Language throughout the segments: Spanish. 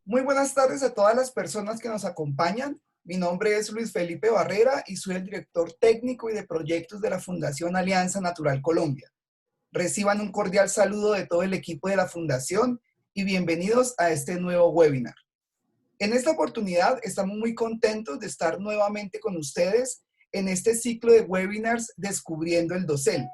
Muy buenas tardes a todas las personas que nos acompañan. Mi nombre es Luis Felipe Barrera y soy el director técnico y de proyectos de la Fundación Alianza Natural Colombia. Reciban un cordial saludo de todo el equipo de la Fundación y bienvenidos a este nuevo webinar. En esta oportunidad estamos muy contentos de estar nuevamente con ustedes en este ciclo de webinars Descubriendo el Dosel,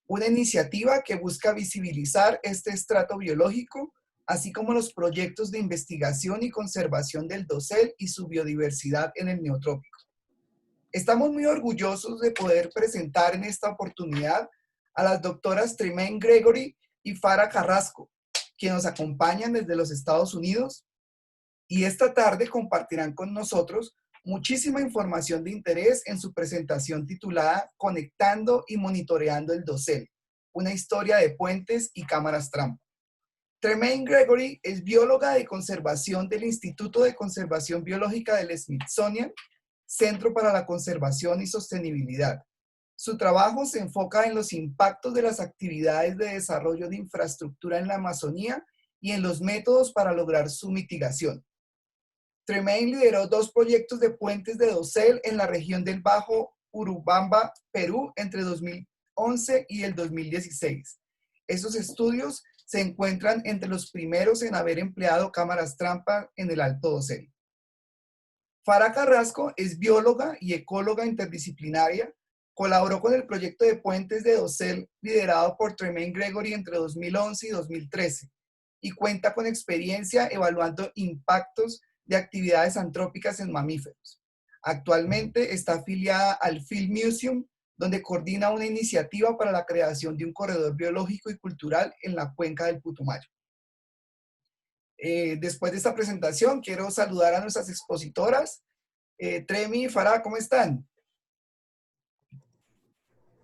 una iniciativa que busca visibilizar este estrato biológico, así como los proyectos de investigación y conservación del dosel y su biodiversidad en el Neotrópico. Estamos muy orgullosos de poder presentar en esta oportunidad a las doctoras Tremaine Gregory y Farah Carrasco, quienes nos acompañan desde los Estados Unidos y esta tarde compartirán con nosotros muchísima información de interés en su presentación titulada Conectando y monitoreando el dosel, una historia de puentes y cámaras trampa. Tremaine Gregory es bióloga de conservación del Instituto de Conservación Biológica del Smithsonian, Centro para la Conservación y Sostenibilidad. Su trabajo se enfoca en los impactos de las actividades de desarrollo de infraestructura en la Amazonía y en los métodos para lograr su mitigación. Tremaine lideró 2 proyectos de puentes de dosel en la región del Bajo Urubamba, Perú, entre 2011 y el 2016. Esos estudios se encuentran entre los primeros en haber empleado cámaras trampa en el Alto Dosel. Farah Carrasco es bióloga y ecóloga interdisciplinaria. Colaboró con el proyecto de puentes de dosel liderado por Tremaine Gregory entre 2011 y 2013 y cuenta con experiencia evaluando impactos de actividades antrópicas en mamíferos. Actualmente está afiliada al Field Museum, donde coordina una iniciativa para la creación de un corredor biológico y cultural en la cuenca del Putumayo. Después de esta presentación, quiero saludar a nuestras expositoras. Tremi y Farah, ¿cómo están?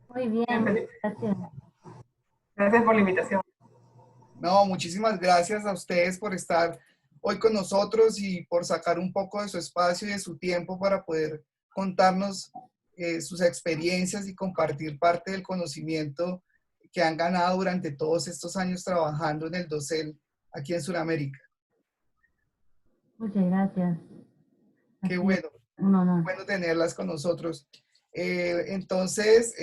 Muy bien, gracias. Gracias por la invitación. No, muchísimas gracias a ustedes por estar hoy con nosotros y por sacar un poco de su espacio y de su tiempo para poder contarnos sus experiencias y compartir parte del conocimiento que han ganado durante todos estos años trabajando en el dosel aquí en Sudamérica. Muchas gracias. Qué bueno, un honor. bueno tenerlas con nosotros. Entonces,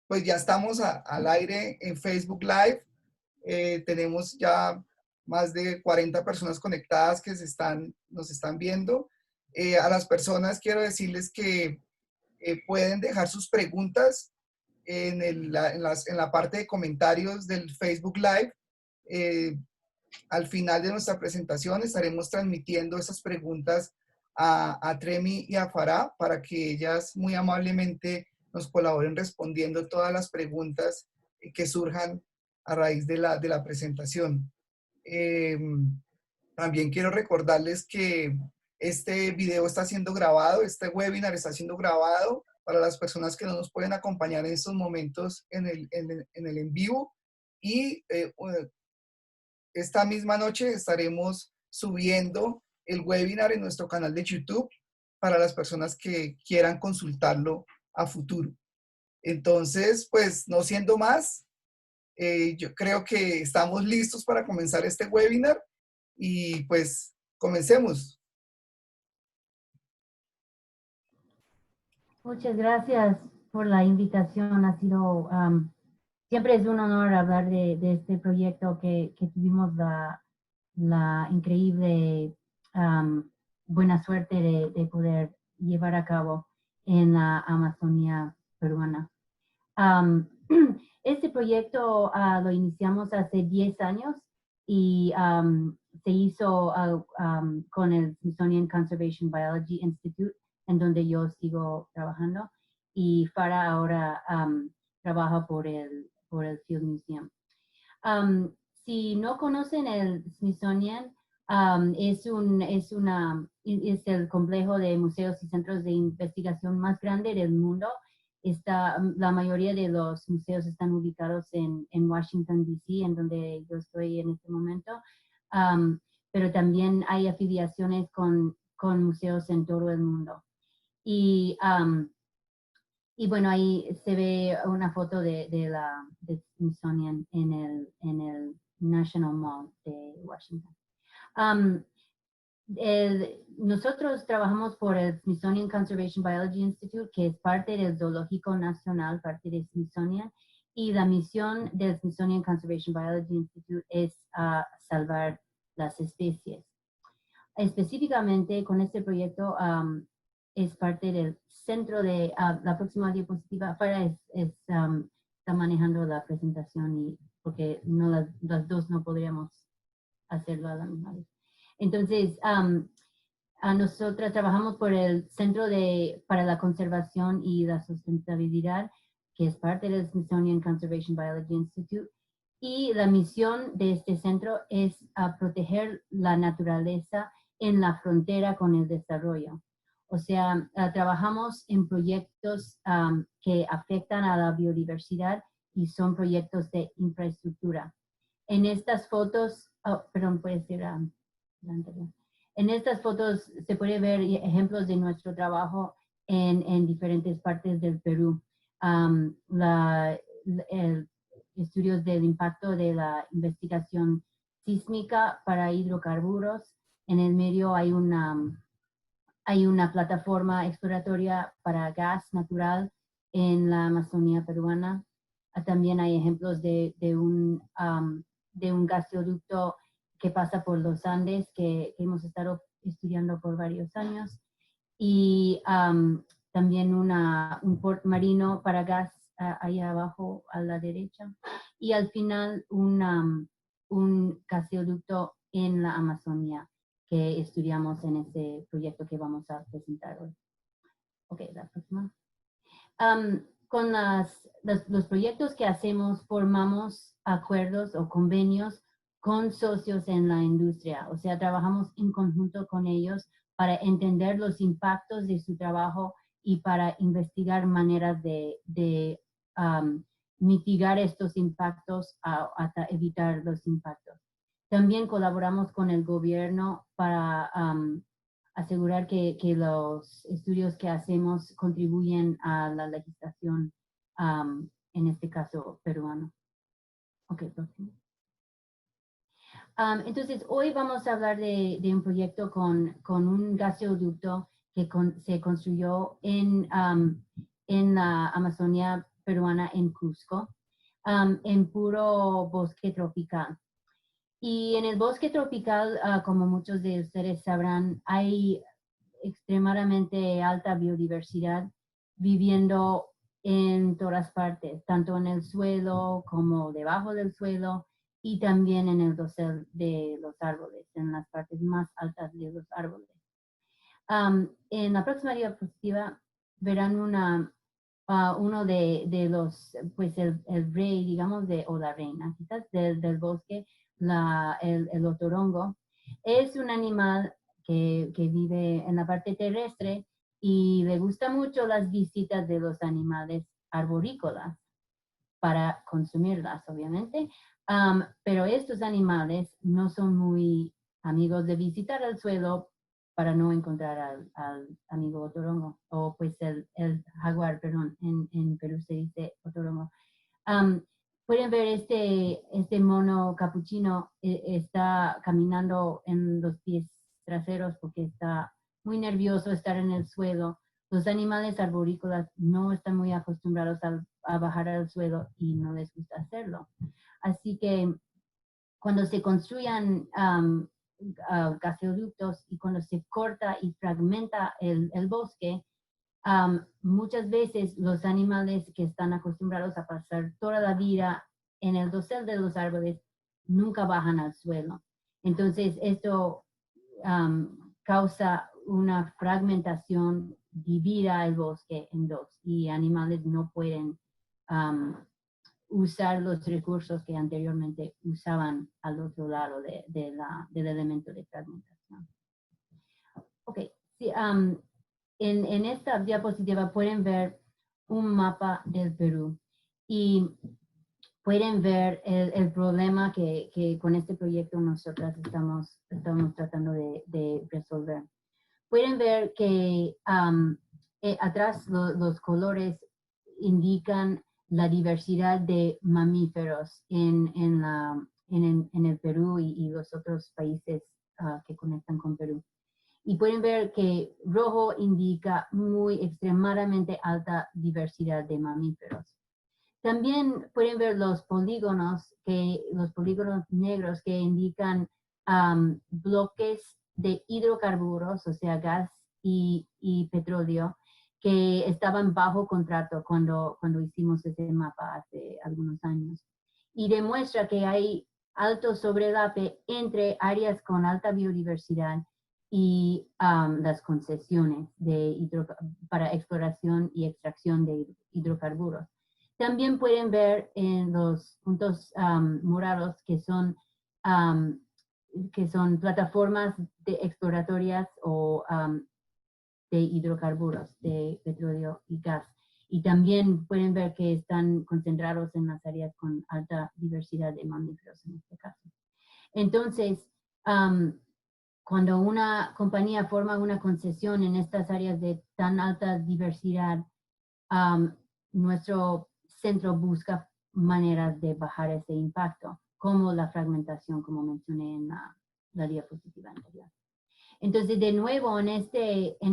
pues ya estamos al aire en Facebook Live. Tenemos ya más de 40 personas conectadas que nos están viendo. A las personas quiero decirles que pueden dejar sus preguntas en la parte de comentarios del Facebook Live. Al final de nuestra presentación estaremos transmitiendo esas preguntas a Tremi y a Farah para que ellas muy amablemente nos colaboren respondiendo todas las preguntas que surjan a raíz de la presentación. También quiero recordarles que este video está siendo grabado, este webinar está siendo grabado para las personas que no nos pueden acompañar en estos momentos en el en vivo. Y esta misma noche estaremos subiendo el webinar en nuestro canal de YouTube para las personas que quieran consultarlo a futuro. Entonces, pues no siendo más, yo creo que estamos listos para comenzar este webinar y pues comencemos. Muchas gracias por la invitación. Ha sido, siempre es un honor hablar de este proyecto que tuvimos la increíble buena suerte de poder llevar a cabo en la Amazonía peruana. Este proyecto lo iniciamos hace 10 años y se hizo con el Smithsonian Conservation Biology Institute, en donde yo sigo trabajando, y Farah ahora trabaja por el Field Museum. Si no conocen el Smithsonian, es el complejo de museos y centros de investigación más grande del mundo. La mayoría de los museos están ubicados en Washington, D.C., en donde yo estoy en este momento, pero también hay afiliaciones con museos en todo el mundo. Y bueno, ahí se ve una foto de Smithsonian en el National Mall de Washington. Nosotros trabajamos por el Smithsonian Conservation Biology Institute, que es parte del Zoológico Nacional, parte de Smithsonian, y la misión del Smithsonian Conservation Biology Institute es salvar las especies. Específicamente con este proyecto es parte del centro de la próxima diapositiva. Farah está manejando la presentación y porque no las dos no podríamos hacerlo a la misma vez. Entonces, nosotras trabajamos por el Centro para la Conservación y la Sustentabilidad, que es parte del Smithsonian Conservation Biology Institute. Y la misión de este centro es proteger la naturaleza en la frontera con el desarrollo. O sea, trabajamos en proyectos que afectan a la biodiversidad y son proyectos de infraestructura. En estas fotos, perdón, puede ser la anterior. En estas fotos se puede ver ejemplos de nuestro trabajo en diferentes partes del Perú. Estudios del impacto de la investigación sísmica para hidrocarburos. En el medio hay una plataforma exploratoria para gas natural en la Amazonía peruana. También hay ejemplos de un gasoducto que pasa por los Andes que hemos estado estudiando por varios años. Y también un port marino para gas ahí abajo a la derecha. Y al final un gasoducto en la Amazonía que estudiamos en ese proyecto que vamos a presentar hoy. Ok, la próxima. Con los proyectos que hacemos, formamos acuerdos o convenios con socios en la industria. O sea, trabajamos en conjunto con ellos para entender los impactos de su trabajo y para investigar maneras de mitigar estos impactos hasta evitar los impactos. También colaboramos con el gobierno para asegurar que los estudios que hacemos contribuyen a la legislación, en este caso peruano. Ok, próximo. Entonces, hoy vamos a hablar de un proyecto con un gasoducto que se construyó en la Amazonía peruana, en Cusco, en puro bosque tropical. Y en el bosque tropical, como muchos de ustedes sabrán, hay extremadamente alta biodiversidad viviendo en todas partes, tanto en el suelo como debajo del suelo y también en el dosel de los árboles, en las partes más altas de los árboles. En la próxima diapositiva verán uno de los, pues el rey, digamos, o la reina, quizás del bosque, el otorongo. Es un animal que vive en la parte terrestre y le gusta mucho las visitas de los animales arborícolas para consumirlas, obviamente. Pero estos animales no son muy amigos de visitar el suelo para no encontrar al amigo otorongo, o pues el jaguar, perdón, en Perú se dice otorongo. Pueden ver este mono capuchino está caminando en los pies traseros porque está muy nervioso estar en el suelo. Los animales arborícolas no están muy acostumbrados a bajar al suelo y no les gusta hacerlo. Así que cuando se construyan gasoductos y cuando se corta y fragmenta el bosque, muchas veces los animales que están acostumbrados a pasar toda la vida en el dosel de los árboles nunca bajan al suelo. Entonces esto causa una fragmentación, divida el bosque en dos y animales no pueden usar los recursos que anteriormente usaban al otro lado del elemento de fragmentación. Ok, sí, en esta diapositiva pueden ver un mapa del Perú y pueden ver el problema que con este proyecto nosotras estamos tratando de resolver. Pueden ver que atrás los colores indican la diversidad de mamíferos en el Perú y los otros países que conectan con Perú. Y pueden ver que rojo indica muy extremadamente alta diversidad de mamíferos. También pueden ver los polígonos negros que indican bloques de hidrocarburos, o sea, gas y petróleo, que estaban bajo contrato cuando hicimos ese mapa hace algunos años. Y demuestra que hay alto sobrelape entre áreas con alta biodiversidad y las concesiones para exploración y extracción de hidrocarburos. También pueden ver en los puntos morados que son plataformas exploratorias o de hidrocarburos, de petróleo y gas. Y también pueden ver que están concentrados en las áreas con alta diversidad de mamíferos en este caso. Entonces, cuando una compañía forma una concesión en estas áreas de tan alta diversidad, nuestro centro busca maneras de bajar ese impacto, como la fragmentación, como mencioné en la diapositiva anterior. Entonces, de nuevo, en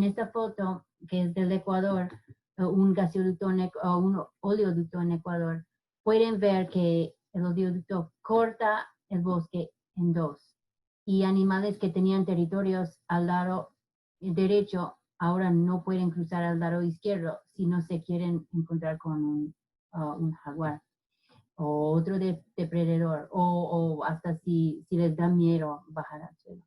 esta foto, que es del Ecuador, un gasoducto o un oleoducto en Ecuador, pueden ver que el oleoducto corta el bosque en dos. Y animales que tenían territorios al lado derecho ahora no pueden cruzar al lado izquierdo si no se quieren encontrar con un jaguar o otro depredador o hasta si les da miedo bajar al suelo.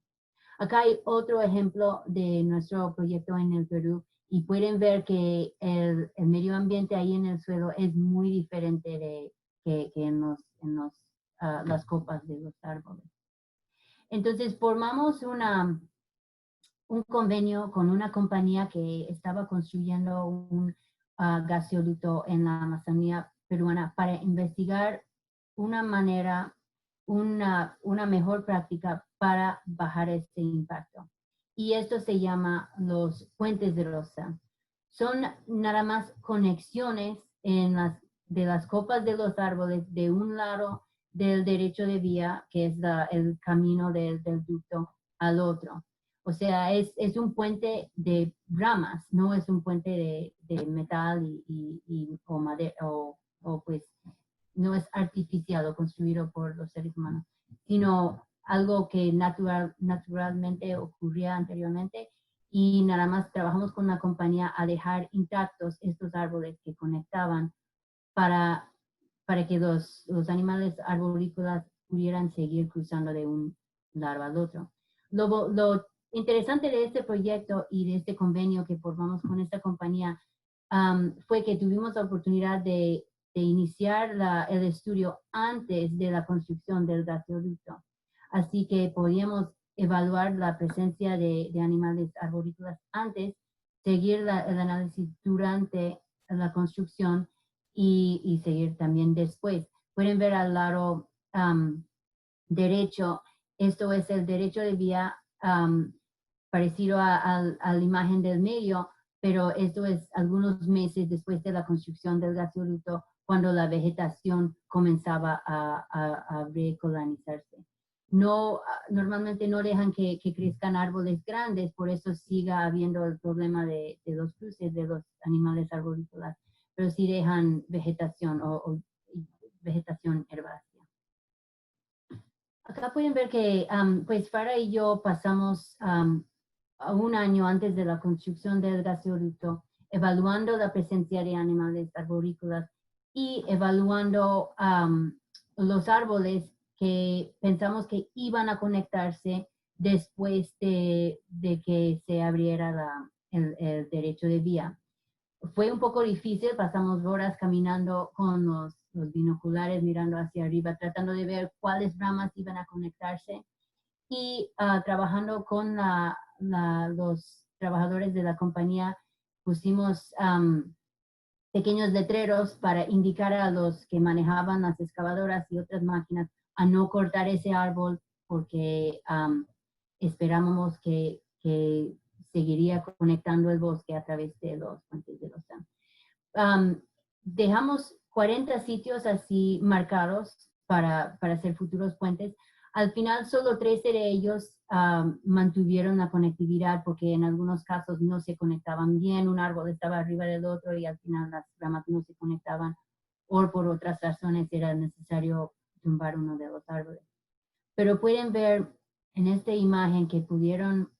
Acá hay otro ejemplo de nuestro proyecto en el Perú y pueden ver que el medio ambiente ahí en el suelo es muy diferente que en las copas de los árboles. Entonces formamos un convenio con una compañía que estaba construyendo un gasoducto en la Amazonía peruana para investigar una mejor práctica para bajar este impacto. Y esto se llama los puentes de rosa. Son nada más conexiones de las copas de los árboles de un lado del derecho de vía, que es el camino del ducto, al otro. O sea, es un puente de ramas, no es un puente de metal o madera, o pues no es artificial o construido por los seres humanos, sino algo que naturalmente ocurría anteriormente y nada más trabajamos con la compañía a dejar intactos estos árboles que conectaban para que los animales arborícolas pudieran seguir cruzando de un lado al otro. Lo interesante de este proyecto y de este convenio que formamos con esta compañía fue que tuvimos la oportunidad de iniciar el estudio antes de la construcción del gasoducto. Así que podíamos evaluar la presencia de animales arborícolas antes, seguir el análisis durante la construcción y seguir también después. Pueden ver al lado derecho, esto es el derecho de vía parecido a la imagen del medio, pero esto es algunos meses después de la construcción del gasoducto, cuando la vegetación comenzaba a recolonizarse. Normalmente no dejan que crezcan árboles grandes, por eso siga habiendo el problema de los cruces de los animales arborícolas, pero sí dejan vegetación o vegetación herbácea. Acá pueden ver que pues Farah y yo pasamos un año antes de la construcción del gasoducto evaluando la presencia de animales arborícolas y evaluando los árboles que pensamos que iban a conectarse después de que se abriera el derecho de vía. Fue un poco difícil, pasamos horas caminando con los binoculares, mirando hacia arriba, tratando de ver cuáles ramas iban a conectarse y trabajando con los trabajadores de la compañía, pusimos pequeños letreros para indicar a los que manejaban las excavadoras y otras máquinas a no cortar ese árbol porque esperábamos que seguiría conectando el bosque a través de los puentes de losa. Dejamos 40 sitios así marcados para hacer futuros puentes. Al final, solo 13 de ellos mantuvieron la conectividad porque en algunos casos no se conectaban bien, un árbol estaba arriba del otro y al final las ramas no se conectaban o por otras razones era necesario tumbar uno de los árboles. Pero pueden ver en esta imagen que pudieron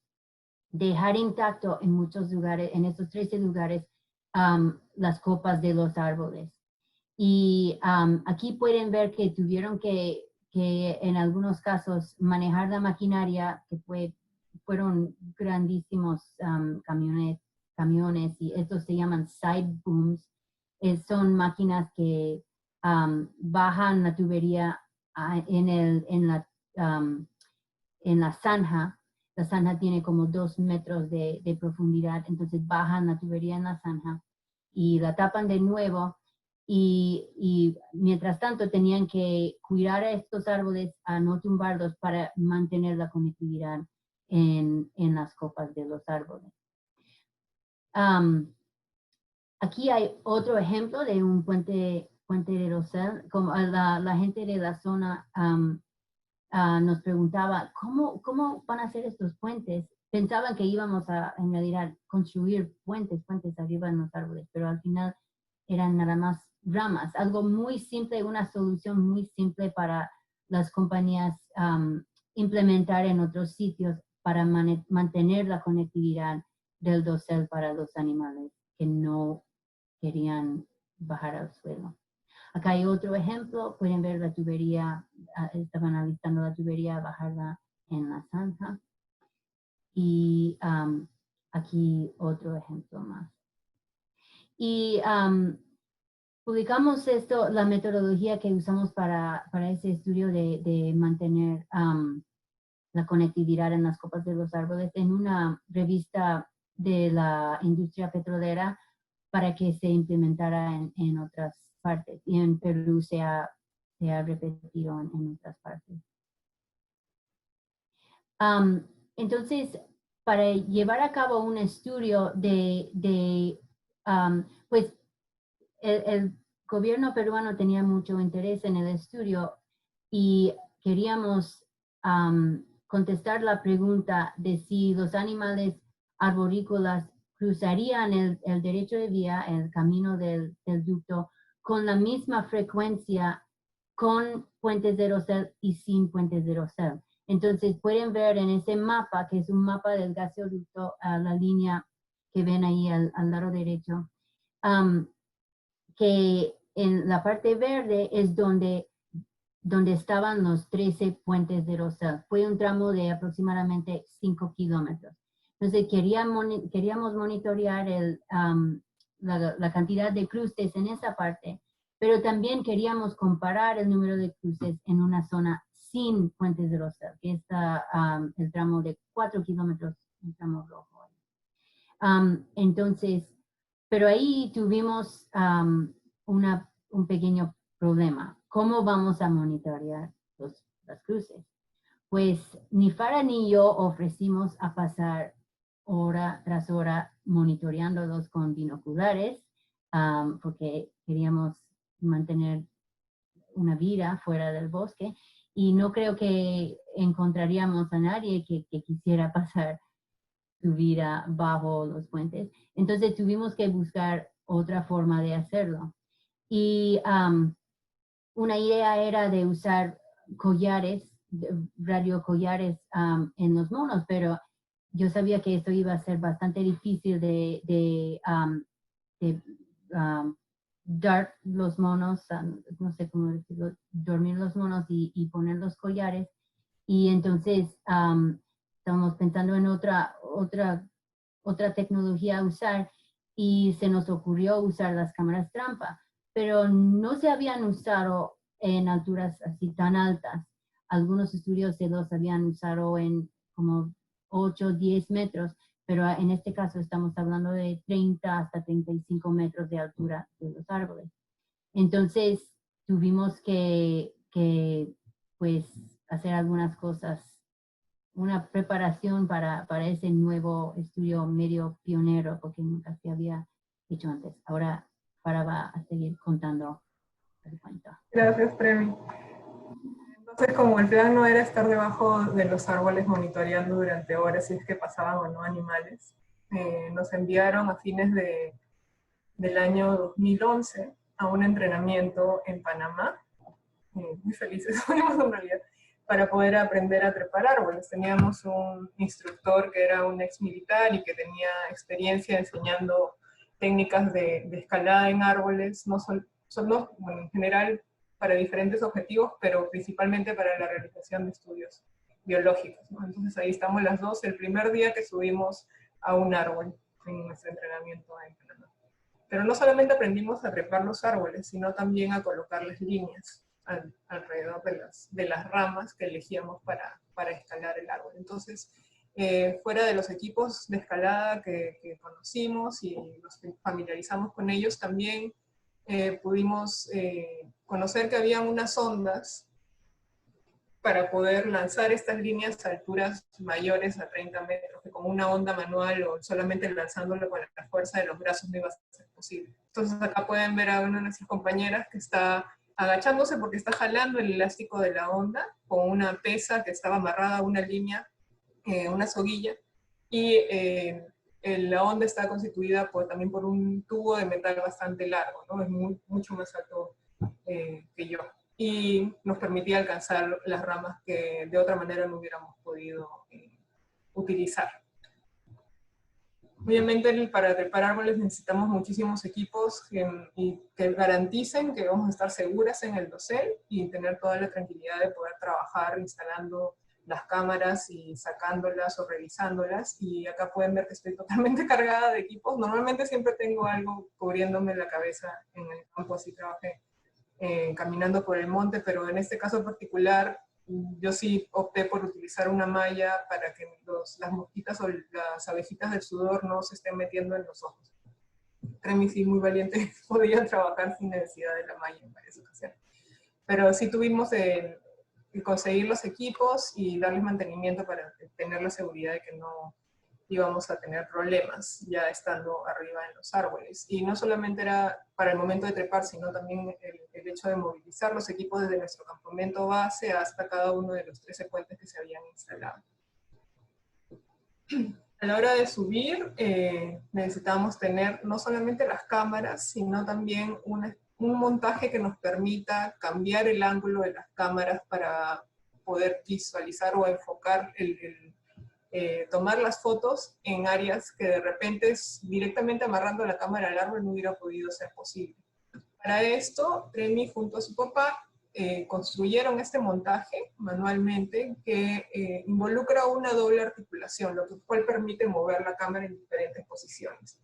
dejar intacto en muchos lugares, en estos 13 lugares, las copas de los árboles. Y aquí pueden ver que tuvieron que en algunos casos manejar la maquinaria, que fueron grandísimos camiones, y estos se llaman side booms. Son máquinas que bajan la tubería en la zanja. La zanja tiene como 2 metros de profundidad, entonces bajan la tubería en la zanja y la tapan de nuevo. Y mientras tanto tenían que cuidar a estos árboles, a no tumbarlos para mantener la conectividad en las copas de los árboles. Aquí hay otro ejemplo de un puente de Rosell. Como la gente de la zona nos preguntaba, ¿cómo van a hacer estos puentes? Pensaban que íbamos en realidad construir puentes arriba en los árboles, pero al final eran nada más ramas, algo muy simple, una solución muy simple para las compañías implementar en otros sitios para mantener la conectividad del dosel para los animales que no querían bajar al suelo. Acá hay otro ejemplo, pueden ver la tubería, estaban alistando la tubería, bajarla en la zanja. Y aquí otro ejemplo más. Y publicamos la metodología que usamos para ese estudio de mantener la conectividad en las copas de los árboles en una revista de la industria petrolera para que se implementara en otras partes. Y en Perú se ha repetido en otras partes. Entonces, para llevar a cabo un estudio pues el gobierno peruano tenía mucho interés en el estudio y queríamos contestar la pregunta de si los animales arborícolas cruzarían el derecho de vía, el camino del ducto, con la misma frecuencia con puentes de Rosell y sin puentes de Rosell. Entonces pueden ver en ese mapa, que es un mapa del gasoducto, la línea que ven ahí al lado derecho, que en la parte verde es donde estaban los 13 puentes de Rosell. Fue un tramo de aproximadamente 5 kilómetros. Entonces queríamos monitorear la cantidad de cruces en esa parte, pero también queríamos comparar el número de cruces en una zona sin puentes de Rosell, que está el tramo de 4 kilómetros, el tramo rojo. Entonces, pero ahí tuvimos un pequeño problema. ¿Cómo vamos a monitorear las cruces? Pues ni Farah ni yo ofrecimos a pasar hora tras hora monitoreándolos con binoculares, porque queríamos mantener una vida fuera del bosque y no creo que encontraríamos a nadie que quisiera pasar su vida bajo los puentes. Entonces tuvimos que buscar otra forma de hacerlo. Y una idea era de usar collares, radiocollares en los monos, pero yo sabía que esto iba a ser bastante difícil de dar los monos, no sé cómo decirlo, dormir los monos y poner los collares. Y entonces estamos pensando en otra tecnología a usar y se nos ocurrió usar las cámaras trampa, pero no se habían usado en alturas así tan altas. Algunos estudios se los habían usado en como 8 o 10 metros, pero en este caso estamos hablando de 30 hasta 35 metros de altura de los árboles. Entonces tuvimos que pues hacer algunas cosas, una preparación para ese nuevo estudio medio pionero, porque nunca se había hecho antes. Ahora Farah va a seguir contando el cuento. Gracias, Trevi. Entonces, como el plan no era estar debajo de los árboles monitoreando durante horas si es que pasaban o no animales, nos enviaron a fines del año 2011 a un entrenamiento en Panamá, muy felices fuimos en realidad, para poder aprender a trepar árboles. Teníamos un instructor que era un ex militar y que tenía experiencia enseñando técnicas de escalada en árboles, bueno, en general para diferentes objetivos, pero principalmente para la realización de estudios biológicos, ¿no? Entonces ahí estamos las dos, el primer día que subimos a un árbol en nuestro entrenamiento en Panamá. Pero no solamente aprendimos a trepar los árboles, sino también a colocarles líneas alrededor de las ramas que elegíamos para escalar el árbol. Entonces, fuera de los equipos de escalada que conocimos y nos familiarizamos con ellos, también pudimos conocer que había unas ondas para poder lanzar estas líneas a alturas mayores a 30 metros, que con una onda manual o solamente lanzándolo con la fuerza de los brazos no iba a ser posible. Entonces acá pueden ver a una de nuestras compañeras que está agachándose porque está jalando el elástico de la onda con una pesa que estaba amarrada a una línea, una soguilla, y la onda está constituida también por un tubo de metal bastante largo, ¿no? Es mucho más alto que yo. Y nos permitía alcanzar las ramas que de otra manera no hubiéramos podido utilizar. Obviamente para trepar árboles necesitamos muchísimos equipos que garanticen que vamos a estar seguras en el dosel y tener toda la tranquilidad de poder trabajar instalando las cámaras y sacándolas o revisándolas. Y acá pueden ver que estoy totalmente cargada de equipos. Normalmente siempre tengo algo cubriéndome la cabeza en el campo, así trabajé caminando por el monte, pero en este caso particular yo sí opté por utilizar una malla para que las mosquitas o las abejitas del sudor no se estén metiendo en los ojos. Remy sí, muy valiente, podía trabajar sin necesidad de la malla en varias ocasiones. Pero sí tuvimos que conseguir los equipos y darles mantenimiento para tener la seguridad de que no íbamos a tener problemas ya estando arriba en los árboles. Y no solamente era para el momento de trepar, sino también el hecho de movilizar los equipos desde nuestro campamento base hasta cada uno de los 13 puentes que se habían instalado. A la hora de subir, necesitábamos tener no solamente las cámaras, sino también un montaje que nos permita cambiar el ángulo de las cámaras para poder visualizar o enfocar tomar las fotos en áreas que de repente directamente amarrando la cámara al árbol no hubiera podido ser posible. Para esto, Remy junto a su papá construyeron este montaje manualmente que involucra una doble articulación, lo cual permite mover la cámara en diferentes posiciones.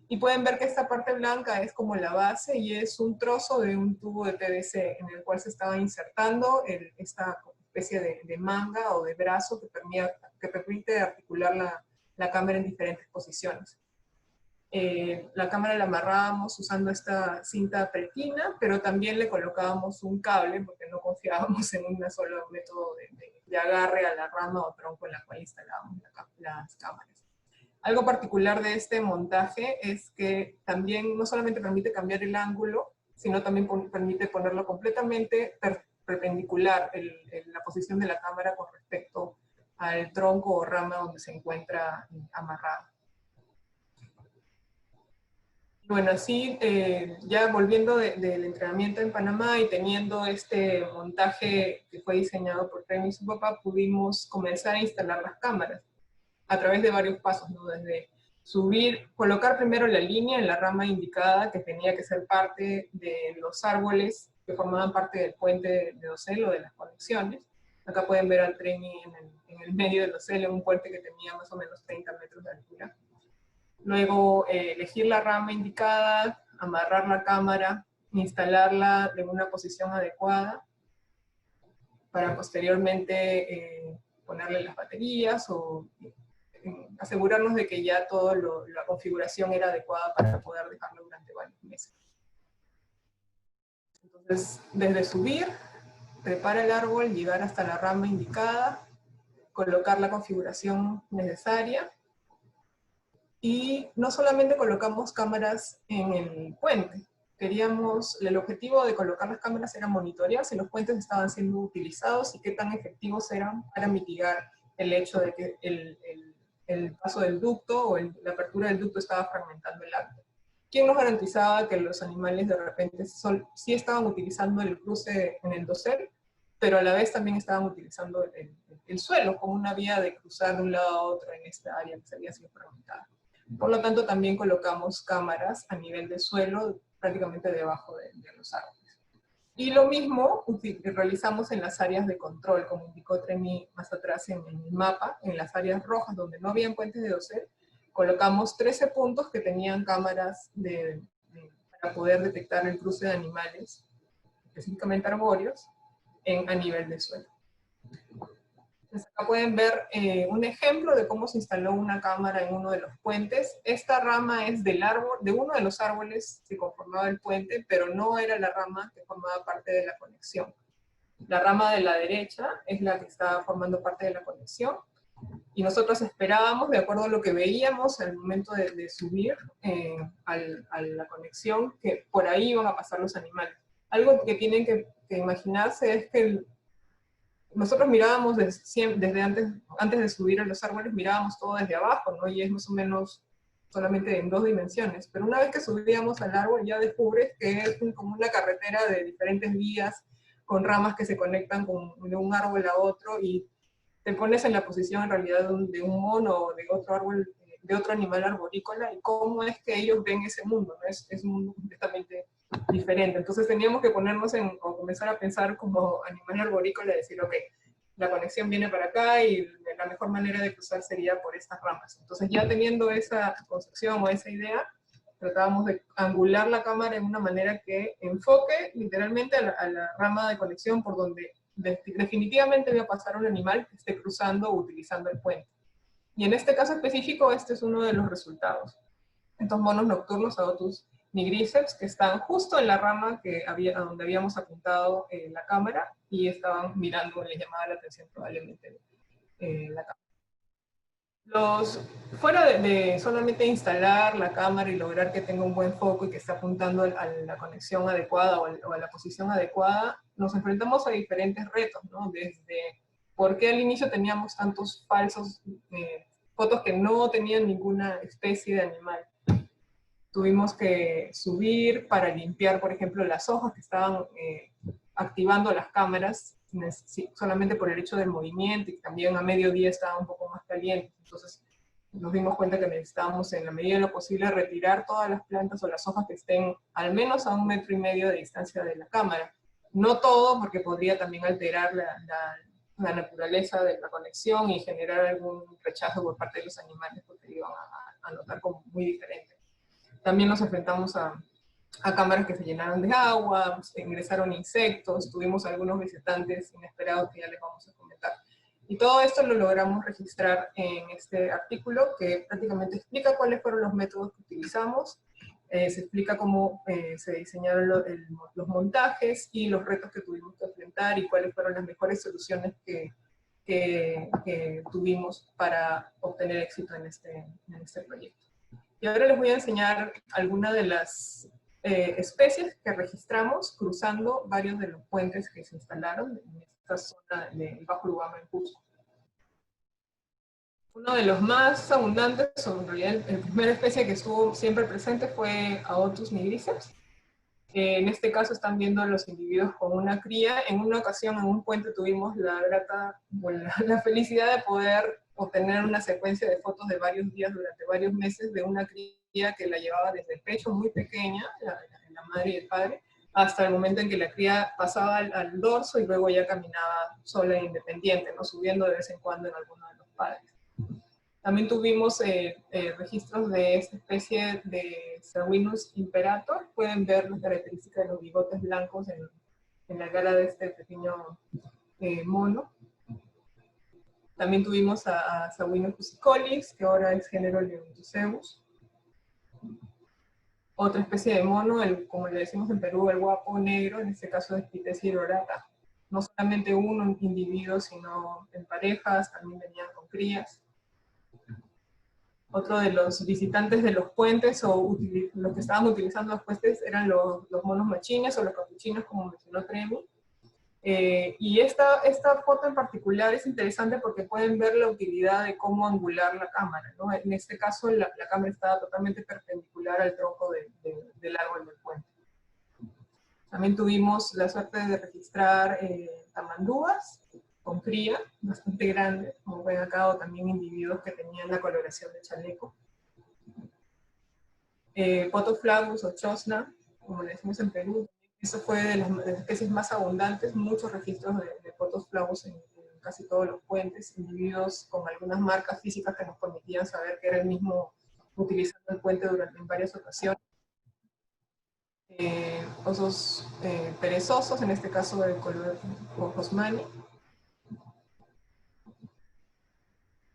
Y pueden ver que esta parte blanca es como la base y es un trozo de un tubo de PVC en el cual se estaba insertando esta especie de manga o de brazo que permite articular la cámara en diferentes posiciones. La cámara la amarrábamos usando esta cinta pretina, pero también le colocábamos un cable porque no confiábamos en un solo método de agarre a la rama o tronco en la cual instalábamos las cámaras. Algo particular de este montaje es que también no solamente permite cambiar el ángulo, sino también permite ponerlo completamente perpendicular la posición de la cámara con respecto al tronco o rama donde se encuentra amarrada. Bueno, así ya volviendo del entrenamiento en Panamá y teniendo este montaje que fue diseñado por Remy y su papá, pudimos comenzar a instalar las cámaras a través de varios pasos, ¿no? Desde colocar primero la línea en la rama indicada que tenía que ser parte de los árboles que formaban parte del puente de dosel o de las conexiones. Acá pueden ver al Remy en el medio del dosel, en un puente que tenía más o menos 30 metros de altura. Luego elegir la rama indicada, amarrar la cámara, instalarla en una posición adecuada para posteriormente ponerle las baterías o asegurarnos de que ya toda la configuración era adecuada para poder dejarlo durante varios meses. Entonces, desde subir, trepar el árbol, llegar hasta la rama indicada, colocar la configuración necesaria. Y no solamente colocamos cámaras en el puente, el objetivo de colocar las cámaras era monitorear si los puentes estaban siendo utilizados y qué tan efectivos eran para mitigar el hecho de que el paso del ducto o la apertura del ducto estaba fragmentando el agua. ¿Quién nos garantizaba que los animales de repente sí estaban utilizando el cruce en el dosel, pero a la vez también estaban utilizando el suelo como una vía de cruzar de un lado a otro en esta área que se había sido fragmentada? Por lo tanto, también colocamos cámaras a nivel de suelo, prácticamente debajo de los árboles. Y lo mismo realizamos en las áreas de control, como indicó Tremi más atrás en el mapa, en las áreas rojas donde no habían puentes de dosel, colocamos 13 puntos que tenían cámaras para poder detectar el cruce de animales, específicamente arbóreos, a nivel de suelo. Entonces acá pueden ver un ejemplo de cómo se instaló una cámara en uno de los puentes. Esta rama es del árbol, de uno de los árboles que conformaba el puente, pero no era la rama que formaba parte de la conexión. La rama de la derecha es la que estaba formando parte de la conexión, y nosotros esperábamos, de acuerdo a lo que veíamos al momento de subir a la conexión, que por ahí iban a pasar los animales. Algo que tienen que imaginarse es que nosotros mirábamos desde antes de subir a los árboles, mirábamos todo desde abajo, ¿no? Y es más o menos solamente en 2 dimensiones. Pero una vez que subíamos al árbol ya descubres que es como una carretera de diferentes vías, con ramas que se conectan de un árbol a otro, y te pones en la posición en realidad de un mono o de otro árbol, de otro animal arborícola, y cómo es que ellos ven ese mundo, ¿no? Es un mundo completamente diferente. Entonces teníamos que ponernos o comenzar a pensar como animal arborícola y decir, ok, la conexión viene para acá y la mejor manera de cruzar sería por estas ramas. Entonces ya teniendo esa concepción o esa idea, tratábamos de angular la cámara en una manera que enfoque literalmente a la rama de conexión por donde definitivamente voy a pasar un animal que esté cruzando o utilizando el puente. Y en este caso específico, este es uno de los resultados. Estos monos nocturnos, Aotus nigriceps, que están justo en la rama a donde habíamos apuntado la cámara, y estaban mirando, les llamaba la atención probablemente la cámara. Fuera de solamente instalar la cámara y lograr que tenga un buen foco y que esté apuntando a la conexión adecuada o a la posición adecuada, nos enfrentamos a diferentes retos, ¿no? Desde por qué al inicio teníamos tantos falsos fotos que no tenían ninguna especie de animal. Tuvimos que subir para limpiar, por ejemplo, las hojas que estaban activando las cámaras, solamente por el hecho del movimiento, y también a mediodía estaba un poco más caliente. Entonces nos dimos cuenta que necesitábamos, en la medida de lo posible, retirar todas las plantas o las hojas que estén al menos a 1,5 metros de distancia de la cámara. No todo, porque podría también alterar la naturaleza de la conexión y generar algún rechazo por parte de los animales, porque iban a notar como muy diferente. También nos enfrentamos a cámaras que se llenaron de agua, ingresaron insectos, tuvimos algunos visitantes inesperados que ya les vamos a comentar. Y todo esto lo logramos registrar en este artículo, que prácticamente explica cuáles fueron los métodos que utilizamos, se explica cómo se diseñaron los montajes y los retos que tuvimos que enfrentar y cuáles fueron las mejores soluciones que tuvimos para obtener éxito en este proyecto. Y ahora les voy a enseñar algunas de las especies que registramos cruzando varios de los puentes que se instalaron en esta zona del Bajo Urubamba en Cusco. Uno de los más abundantes, o en realidad la primera especie que estuvo siempre presente, fue Aotus nigriceps. En este caso están viendo los individuos con una cría. En una ocasión en un puente tuvimos la felicidad de poder obtener una secuencia de fotos de varios días durante varios meses de una cría que la llevaba desde el pecho muy pequeña, la madre y el padre, hasta el momento en que la cría pasaba al dorso y luego ya caminaba sola e independiente, ¿no? Subiendo de vez en cuando en alguno de los padres. También tuvimos registros de esta especie de Cervinus imperator. Pueden ver las características de los bigotes blancos en la cara de este pequeño mono. También tuvimos a Cervinus fusicolis, que ahora es género Leontoceus. Otra especie de mono, como le decimos en Perú, el guapo negro, en este caso es Pithecid orata. No solamente uno individuo, sino en parejas, también venían con crías. Otro de los visitantes de los puentes o los que estaban utilizando los puentes eran los monos machines o los capuchinos, como mencionó Tremi. Y esta foto en particular es interesante porque pueden ver la utilidad de cómo angular la cámara, ¿no? En este caso la cámara estaba totalmente perpendicular al tronco del árbol del puente. También tuvimos la suerte de registrar tamandúas con cría, bastante grande, como ven acá, o también individuos que tenían la coloración de chaleco. Potoflagus o chosna, como le decimos en Perú, eso fue de las especies más abundantes, muchos registros de Potoflagus en casi todos los puentes, individuos con algunas marcas físicas que nos permitían saber que era el mismo utilizando el puente en varias ocasiones. Osos perezosos, en este caso del color Hosmani.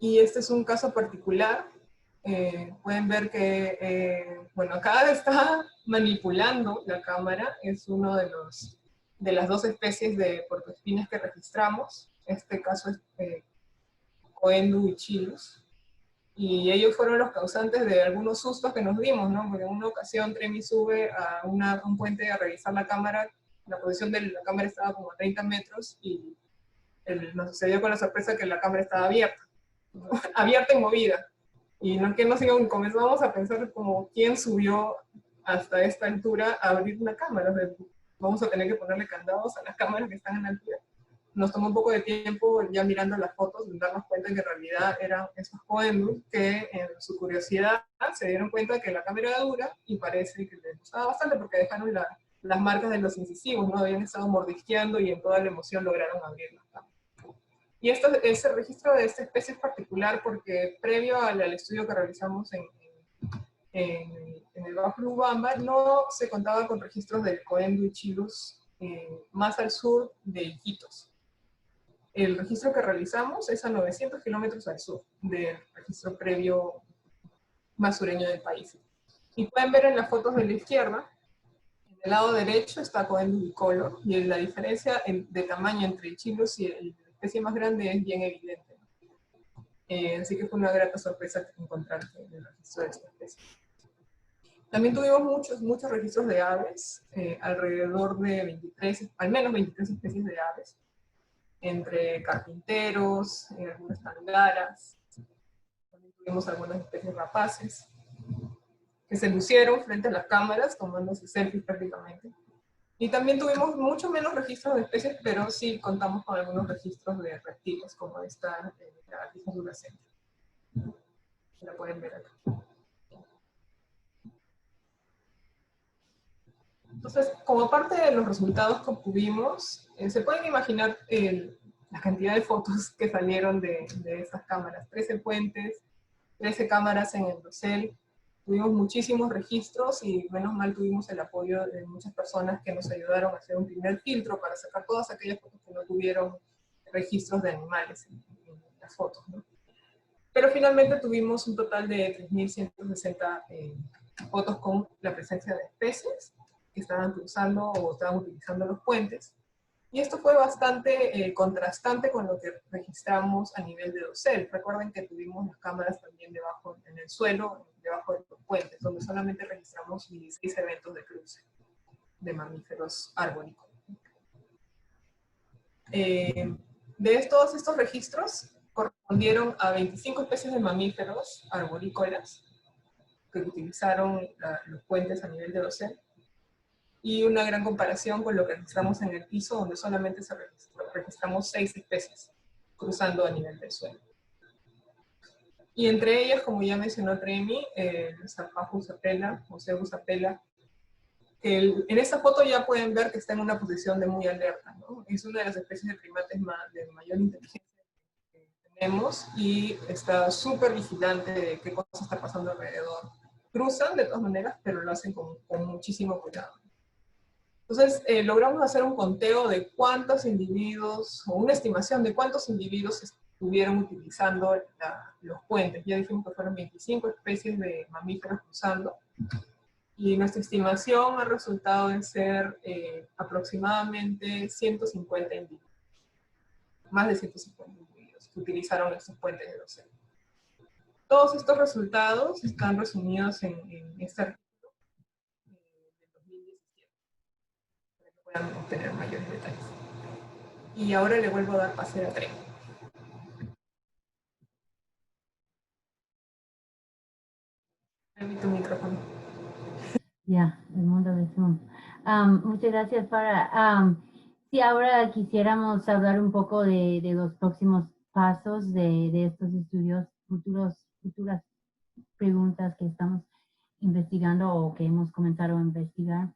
Y este es un caso particular. Pueden ver que, bueno, acá está manipulando la cámara, es uno de las dos especies de puercoespines que registramos. Este caso es Coendu y Chilus. Y ellos fueron los causantes de algunos sustos que nos dimos, ¿no? Porque en una ocasión Tremi sube a un puente a revisar la cámara, la posición de la cámara estaba como a 30 metros y nos sucedió con la sorpresa que la cámara estaba abierta, abierta y movida. Y no que nos comenzamos a pensar como quién subió hasta esta altura a abrir una cámara. O sea, vamos a tener que ponerle candados a las cámaras que están en la altura. Nos tomó un poco de tiempo ya mirando las fotos de darnos cuenta que en realidad eran esos Coendus que en su curiosidad se dieron cuenta que la cámara era dura y parece que les gustaba bastante porque dejaron las marcas de los incisivos, ¿no? Habían estado mordisqueando y en toda la emoción lograron abrir las cámaras. Y esto es el registro de esta especie es particular porque previo al estudio que realizamos en el Bajo Urubamba no se contaba con registros del Coendu y Chilus más al sur de Iquitos. El registro que realizamos es a 900 kilómetros al sur del registro previo más sureño del país. Y pueden ver en las fotos de la izquierda, en el lado derecho está Coendu bicolor, y la diferencia de tamaño entre el Chilus y la especie más grande es bien evidente. Así que fue una grata sorpresa encontrar el registro de esta especie. También tuvimos muchos registros de aves, alrededor de 23, al menos 23 especies de aves, entre carpinteros, algunas tangaras, también tuvimos algunas especies rapaces, que se lucieron frente a las cámaras, tomándose selfies prácticamente. Y también tuvimos mucho menos registros de especies, pero sí contamos con algunos registros de reptiles, como esta lagartija duracente. La pueden ver acá. Entonces, como parte de los resultados que obtuvimos, se pueden imaginar la cantidad de fotos que salieron de estas cámaras. 13 puentes, 13 cámaras en el dosel. Tuvimos muchísimos registros y menos mal tuvimos el apoyo de muchas personas que nos ayudaron a hacer un primer filtro para sacar todas aquellas fotos que no tuvieron registros de animales en las fotos, ¿no? Pero finalmente tuvimos un total de 3.160 fotos con la presencia de especies que estaban cruzando o estaban utilizando los puentes. Y esto fue bastante contrastante con lo que registramos a nivel de dosel. Recuerden que tuvimos las cámaras también debajo, en el suelo, debajo de los puentes, donde solamente registramos 16 eventos de cruce de mamíferos arbónicos. De todos estos registros, correspondieron a 25 especies de mamíferos arborícolas que utilizaron los puentes a nivel de dosel, y una gran comparación con lo que registramos en el piso, donde solamente registramos 6 especies cruzando a nivel del suelo. Y entre ellas, como ya mencionó Tremi, el Zapajus apela, o Cebus apela, que en esta foto ya pueden ver que está en una posición de muy alerta, ¿no? Es una de las especies de primates de mayor inteligencia que tenemos y está súper vigilante de qué cosa está pasando alrededor. Cruzan de todas maneras, pero lo hacen con muchísimo cuidado. Entonces, logramos hacer un conteo de cuántos individuos, o una estimación de cuántos individuos estuvieron utilizando los puentes. Ya dijimos que fueron 25 especies de mamíferos cruzando. Y nuestra estimación ha resultado en ser aproximadamente 150 individuos. Más de 150 individuos que utilizaron estos puentes de dosel. Todos estos resultados están resumidos en este artículo del 2017, para que puedan obtener mayores detalles. Y ahora le vuelvo a dar pase a Trey. Tu micrófono. Ya, el mundo de Zoom. Muchas gracias, Farah. Sí, ahora quisiéramos hablar un poco de los próximos pasos de estos estudios, futuras preguntas que estamos investigando o que hemos comenzado a investigar.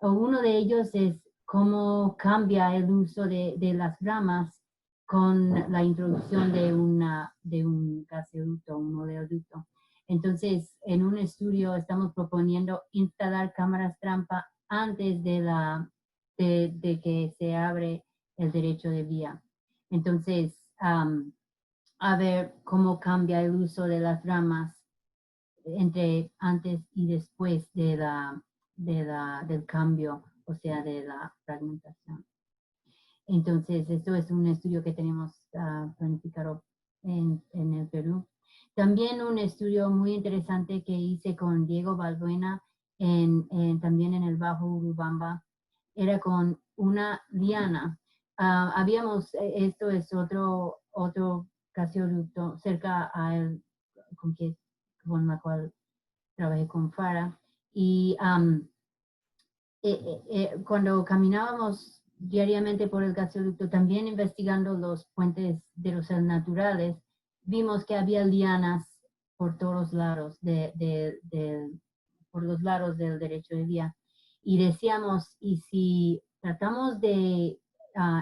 Uno de ellos es cómo cambia el uso de las ramas con la introducción de un gasoducto, un oleoducto. Entonces, en un estudio estamos proponiendo instalar cámaras trampa antes de que se abre el derecho de vía. Entonces, a ver cómo cambia el uso de las ramas entre antes y después del cambio, o sea, de la fragmentación. Entonces, esto es un estudio que tenemos planificado en el Perú. También un estudio muy interesante que hice con Diego Balbuena también en el Bajo Urubamba, era con una liana. Esto es otro gasoducto cerca a él, con la cual trabajé con Farah. Y cuando caminábamos diariamente por el gasoducto, también investigando los puentes de los naturales, vimos que había lianas por todos lados, por los lados del derecho de vía. Y decíamos, ¿y si tratamos de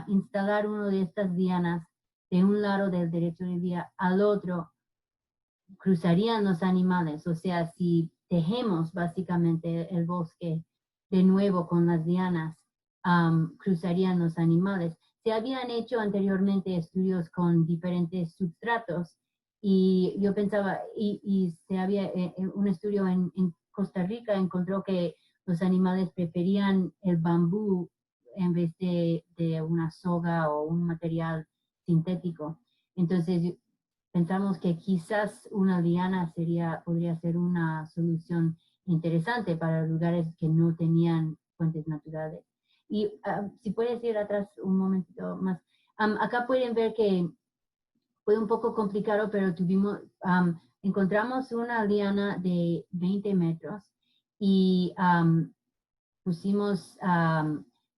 instalar uno de estas lianas de un lado del derecho de vía al otro, cruzarían los animales? O sea, si tejemos básicamente el bosque de nuevo con las lianas, cruzarían los animales. Se habían hecho anteriormente estudios con diferentes substratos y yo pensaba, un estudio en Costa Rica encontró que los animales preferían el bambú en vez de una soga o un material sintético. Entonces, pensamos que quizás una liana podría ser una solución interesante para lugares que no tenían fuentes naturales. Y si puedes ir atrás un momentito más. Acá pueden ver que fue un poco complicado, pero encontramos una liana de 20 metros y pusimos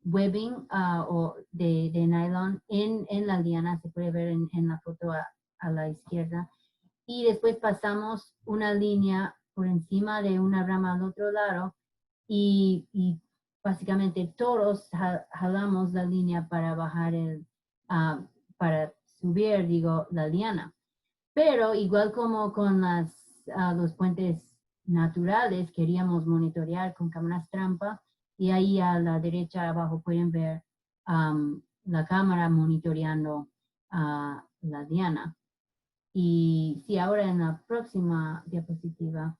webbing de nylon en la liana, se puede ver en la foto a la izquierda, y después pasamos una línea por encima de una rama al otro lado y básicamente todos jalamos la línea para bajar para subir, la liana. Pero igual como con los puentes naturales, queríamos monitorear con cámaras trampa, y ahí a la derecha abajo pueden ver la cámara monitoreando la liana. Y si ahora en la próxima diapositiva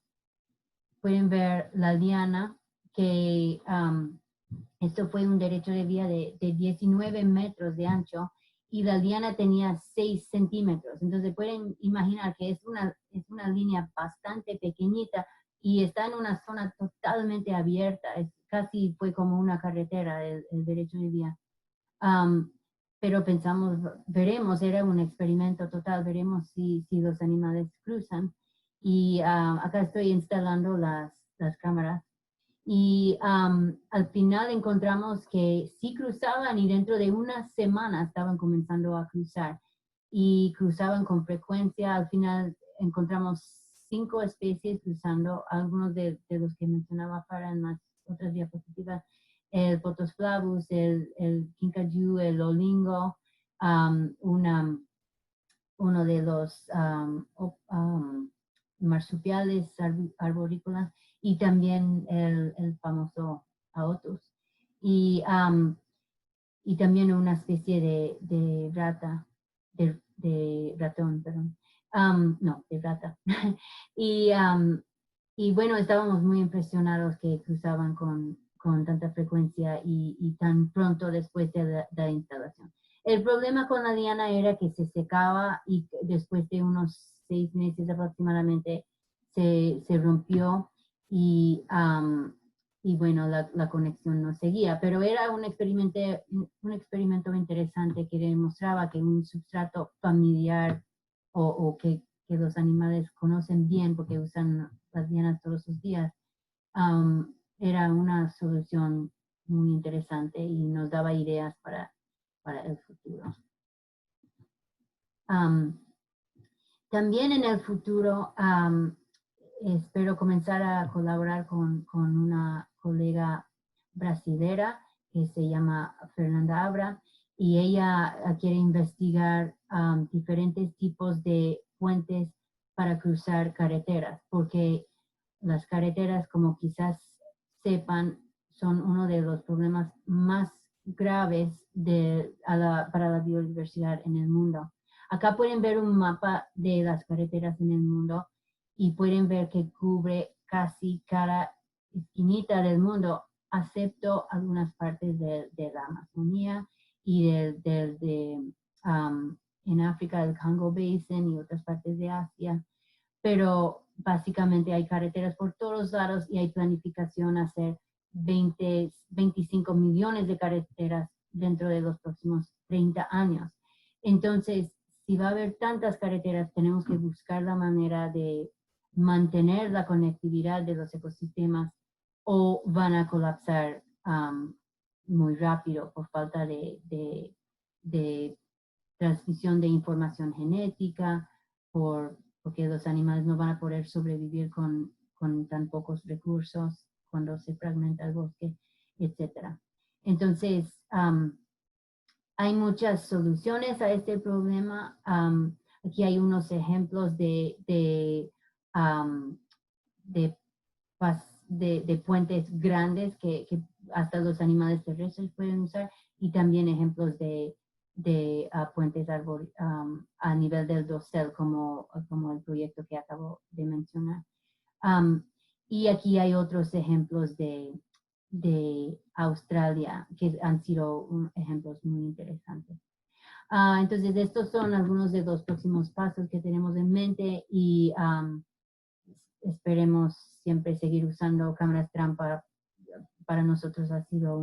pueden ver la liana, que esto fue un derecho de vía de 19 metros de ancho y la liana tenía 6 centímetros. Entonces pueden imaginar que es una línea bastante pequeñita y está en una zona totalmente abierta. Casi fue como una carretera el derecho de vía. Pero pensamos, era un experimento total, veremos si los animales cruzan. Y acá estoy instalando las cámaras. Y al final encontramos que sí cruzaban y dentro de una semana estaban comenzando a cruzar. Y cruzaban con frecuencia. Al final encontramos 5 especies cruzando, algunos de los que mencionaba para en las otras diapositivas. El Pothos flavus, el Kinkajou, el Olingo, uno de los marsupiales arborícolas y también el famoso Aotus. Y también una especie de rata, de ratón, perdón. No, de rata. y bueno, estábamos muy impresionados que cruzaban con tanta frecuencia y tan pronto después de la instalación. El problema con la liana era que se secaba y después de unos 6 meses aproximadamente se rompió y bueno, la conexión no seguía, pero era un experimento interesante que demostraba que un sustrato familiar o que los animales conocen bien porque usan las dianas todos los días, era una solución muy interesante y nos daba ideas para el futuro. También en el futuro espero comenzar a colaborar con una colega brasilera que se llama Fernanda Abra y ella quiere investigar diferentes tipos de puentes para cruzar carreteras, porque las carreteras, como quizás sepan, son uno de los problemas más graves para la biodiversidad en el mundo. Acá pueden ver un mapa de las carreteras en el mundo y pueden ver que cubre casi cada esquinita del mundo, excepto algunas partes de la Amazonía y en África, el Congo Basin y otras partes de Asia. Pero básicamente hay carreteras por todos lados y hay planificación a hacer 25 millones de carreteras dentro de los próximos 30 años. Entonces, si va a haber tantas carreteras, tenemos que buscar la manera de mantener la conectividad de los ecosistemas o van a colapsar muy rápido por falta de transmisión de información genética, porque los animales no van a poder sobrevivir con tan pocos recursos cuando se fragmenta el bosque, etc. Entonces, hay muchas soluciones a este problema. Aquí hay unos ejemplos de puentes grandes que hasta los animales terrestres pueden usar y también ejemplos de puentes a nivel del dosel como el proyecto que acabo de mencionar. Y aquí hay otros ejemplos de Australia que han sido ejemplos muy interesantes. Entonces, estos son algunos de los próximos pasos que tenemos en mente y esperemos siempre seguir usando cámaras trampa. Para nosotros ha sido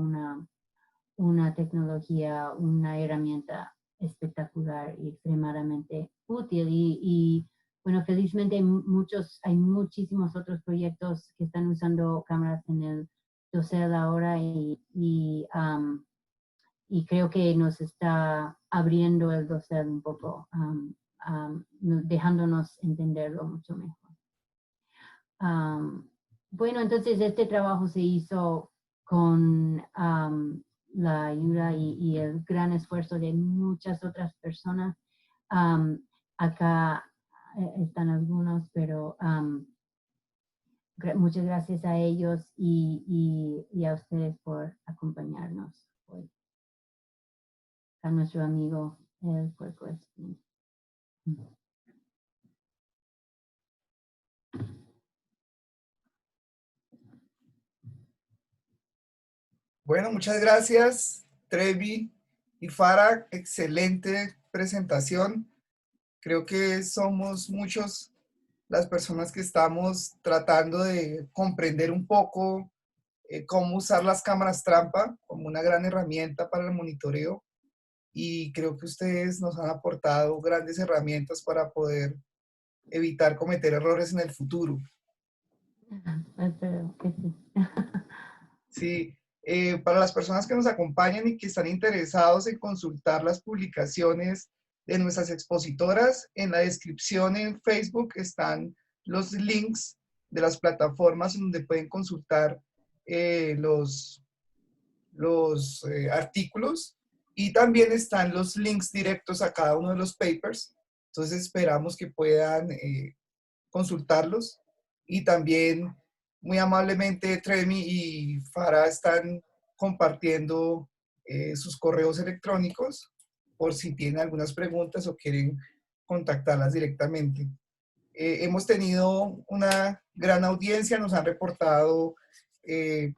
una tecnología, una herramienta espectacular y extremadamente útil. Y bueno, felizmente hay muchísimos otros proyectos que están usando cámaras en el dosel ahora y creo que nos está abriendo el dosel un poco, dejándonos entenderlo mucho mejor. Bueno, entonces este trabajo se hizo con la ayuda y el gran esfuerzo de muchas otras personas. Acá están algunos, pero muchas gracias a ellos y a ustedes por acompañarnos hoy. A nuestro amigo el puerco espín. Bueno, muchas gracias, Trevi y Farah. Excelente presentación. Creo que somos muchos las personas que estamos tratando de comprender un poco cómo usar las cámaras trampa como una gran herramienta para el monitoreo. Y creo que ustedes nos han aportado grandes herramientas para poder evitar cometer errores en el futuro. Espero que sí. Sí, para las personas que nos acompañan y que están interesados en consultar las publicaciones de nuestras expositoras, en la descripción en Facebook están los links de las plataformas donde pueden consultar los artículos y también están los links directos a cada uno de los papers. Entonces esperamos que puedan consultarlos y también muy amablemente Tremi y Farah están compartiendo sus correos electrónicos por si tienen algunas preguntas o quieren contactarlas directamente. Hemos tenido una gran audiencia, nos han reportado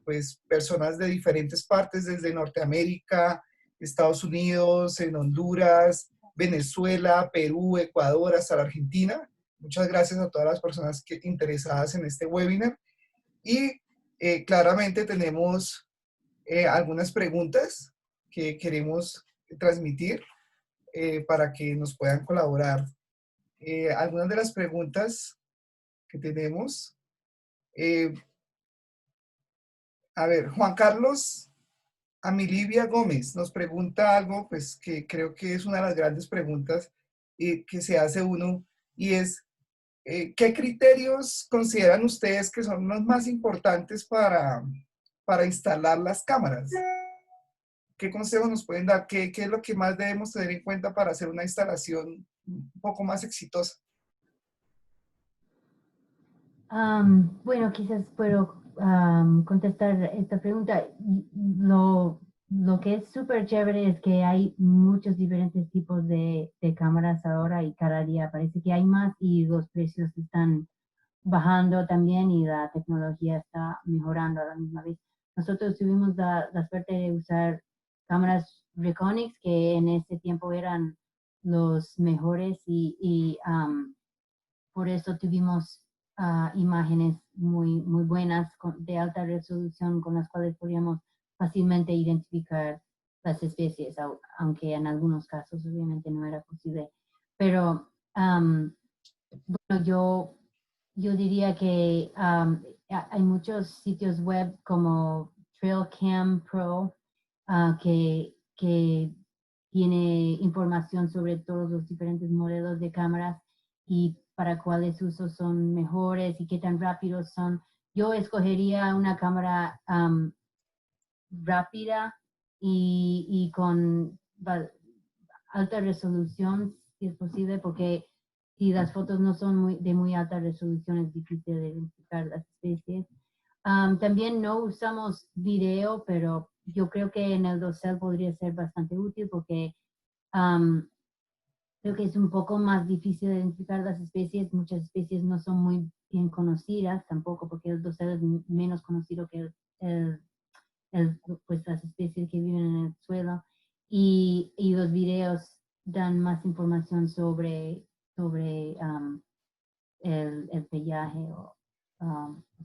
pues personas de diferentes partes, desde Norteamérica, Estados Unidos, en Honduras, Venezuela, Perú, Ecuador, hasta la Argentina. Muchas gracias a todas las personas interesadas en este webinar. Y claramente tenemos algunas preguntas que queremos transmitir para que nos puedan colaborar. Algunas de las preguntas que tenemos. A ver, Juan Carlos Amilivia Gómez nos pregunta algo, pues que creo que es una de las grandes preguntas que se hace uno, y es, ¿qué criterios consideran ustedes que son los más importantes para instalar las cámaras? ¿Qué consejos nos pueden dar? ¿Qué es lo que más debemos tener en cuenta para hacer una instalación un poco más exitosa? Bueno, quizás puedo contestar esta pregunta. Lo que es súper chévere es que hay muchos diferentes tipos de cámaras ahora y cada día parece que hay más y los precios están bajando también y la tecnología está mejorando a la misma vez. Nosotros tuvimos la suerte de usar cámaras Reconyx que en ese tiempo eran los mejores y por eso tuvimos imágenes muy buenas de alta resolución con las cuales podíamos fácilmente identificar las especies, aunque en algunos casos obviamente no era posible. Pero bueno, yo diría que hay muchos sitios web como Trailcam Pro que tiene información sobre todos los diferentes modelos de cámaras y para cuáles usos son mejores y qué tan rápidos son. Yo escogería una cámara rápida y con alta resolución, si es posible, porque si las fotos no son de muy alta resolución, es difícil de identificar las especies. También no usamos video, pero yo creo que en el dosel podría ser bastante útil porque creo que es un poco más difícil de identificar las especies. Muchas especies no son muy bien conocidas tampoco, porque el dosel es menos conocido que pues las especies que viven en el suelo. Y los videos dan más información sobre el pellaje, o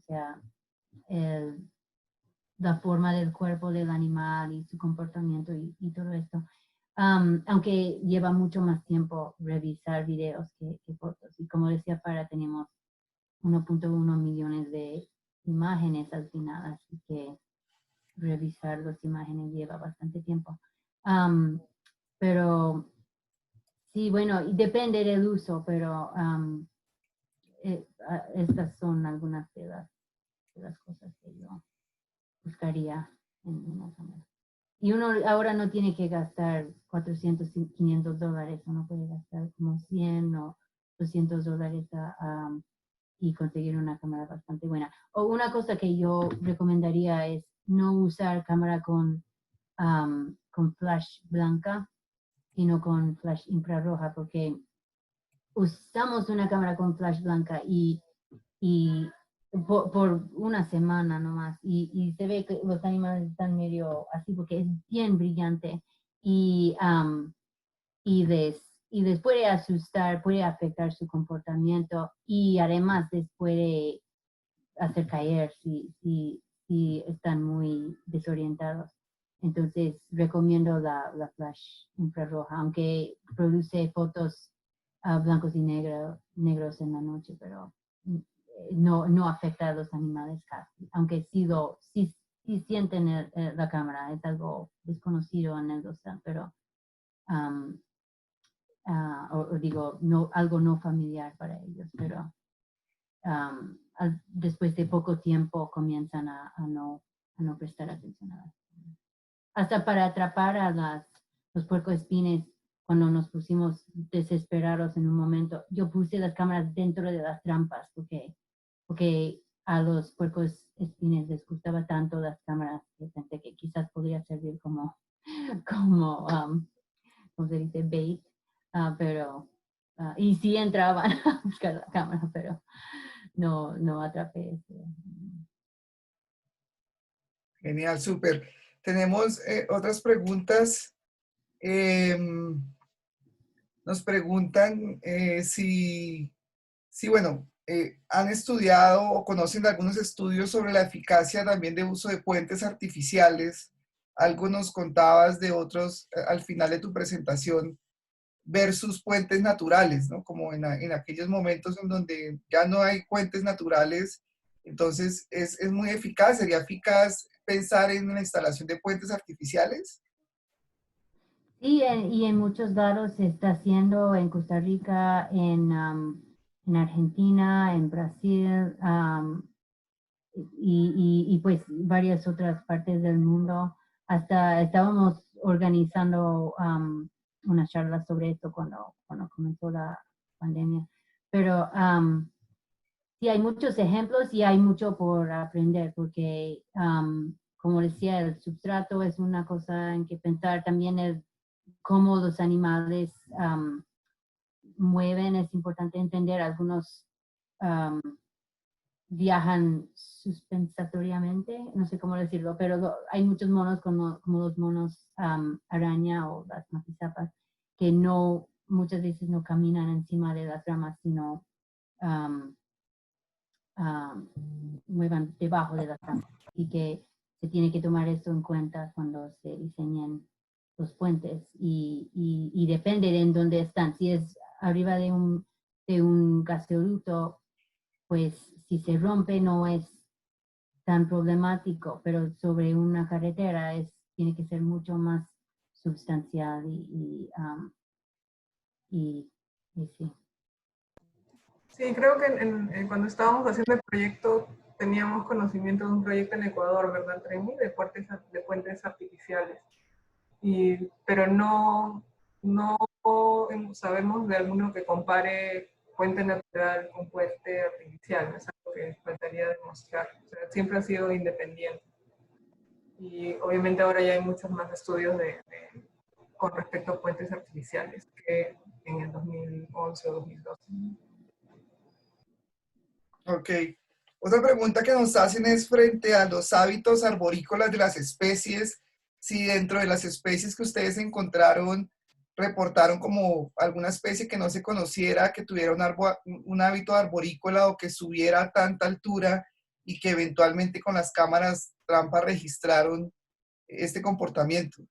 sea, la forma del cuerpo del animal y su comportamiento y todo esto. Aunque lleva mucho más tiempo revisar videos que fotos. Y como decía Para, tenemos 1.1 millones de imágenes al final, así que revisar las imágenes lleva bastante tiempo. Pero sí, bueno, y depende del uso, pero estas son algunas de las cosas que yo buscaría en una cámara. Y uno ahora no tiene que gastar 400, 500 dólares, uno puede gastar como 100 o 200 dólares y conseguir una cámara bastante buena. O una cosa que yo recomendaría es no usar cámara con flash blanca, sino con flash infrarroja, porque usamos una cámara con flash blanca y por una semana nomás y se ve que los animales están medio así porque es bien brillante y, y les puede asustar, puede afectar su comportamiento y además les puede hacer caer si están muy desorientados. Entonces recomiendo la flash infrarroja, aunque produce fotos blancos y negros en la noche, pero no afecta a los animales casi, aunque sí sienten la cámara, es algo desconocido en el dosel, pero o digo, no, algo no familiar para ellos, pero después de poco tiempo comienzan a no prestar atención a las cámaras. Hasta para atrapar a los puercoespines, cuando nos pusimos desesperados en un momento, yo puse las cámaras dentro de las trampas porque a los puercoespines les gustaba tanto las cámaras que pensé que quizás podría servir como ¿cómo se dice? Bait, pero, y sí entraban a buscar la cámara, pero no atrapé. Genial, súper. Tenemos otras preguntas. Nos preguntan si Sí, bueno, han estudiado o conocen de algunos estudios sobre la eficacia también de uso de puentes artificiales. Algo nos contabas de otros al final de tu presentación versus puentes naturales, ¿no? Como en aquellos momentos en donde ya no hay puentes naturales, entonces es muy eficaz, sería eficaz pensar en la instalación de puentes artificiales. Sí, y en muchos lados se está haciendo, en Costa Rica, en Argentina, en Brasil, y pues varias otras partes del mundo. Hasta estábamos organizando una charla sobre esto cuando comenzó la pandemia. Pero sí, hay muchos ejemplos y hay mucho por aprender, porque como decía, el substrato es una cosa en que pensar. También es cómo los animales mueven. Es importante entender. Algunos viajan suspensatoriamente, no sé cómo decirlo, pero hay muchos monos como los monos araña o las mapizapas que no, muchas veces no caminan encima de las ramas, sino um, muevan debajo de las ramas. Y que se tiene que tomar esto en cuenta cuando se diseñan los puentes, y depende de en dónde están. Si es arriba de un gasoducto, pues si se rompe no es tan problemático, pero sobre una carretera tiene que ser mucho más sustancial y sí. Sí, creo que cuando estábamos haciendo el proyecto teníamos conocimiento de un proyecto en Ecuador, ¿verdad, Tremi? De puentes artificiales. Pero no sabemos de alguno que compare puente natural con puente artificial. Es algo que faltaría demostrar. O sea, siempre ha sido independiente. Y obviamente ahora ya hay muchos más estudios con respecto a puentes artificiales que en el 2011 o 2012. Ok. Otra pregunta que nos hacen es frente a los hábitos arborícolas de las especies, si dentro de las especies que ustedes encontraron, reportaron como alguna especie que no se conociera, que tuviera un hábito arborícola o que subiera a tanta altura y que eventualmente con las cámaras trampa registraron este comportamiento.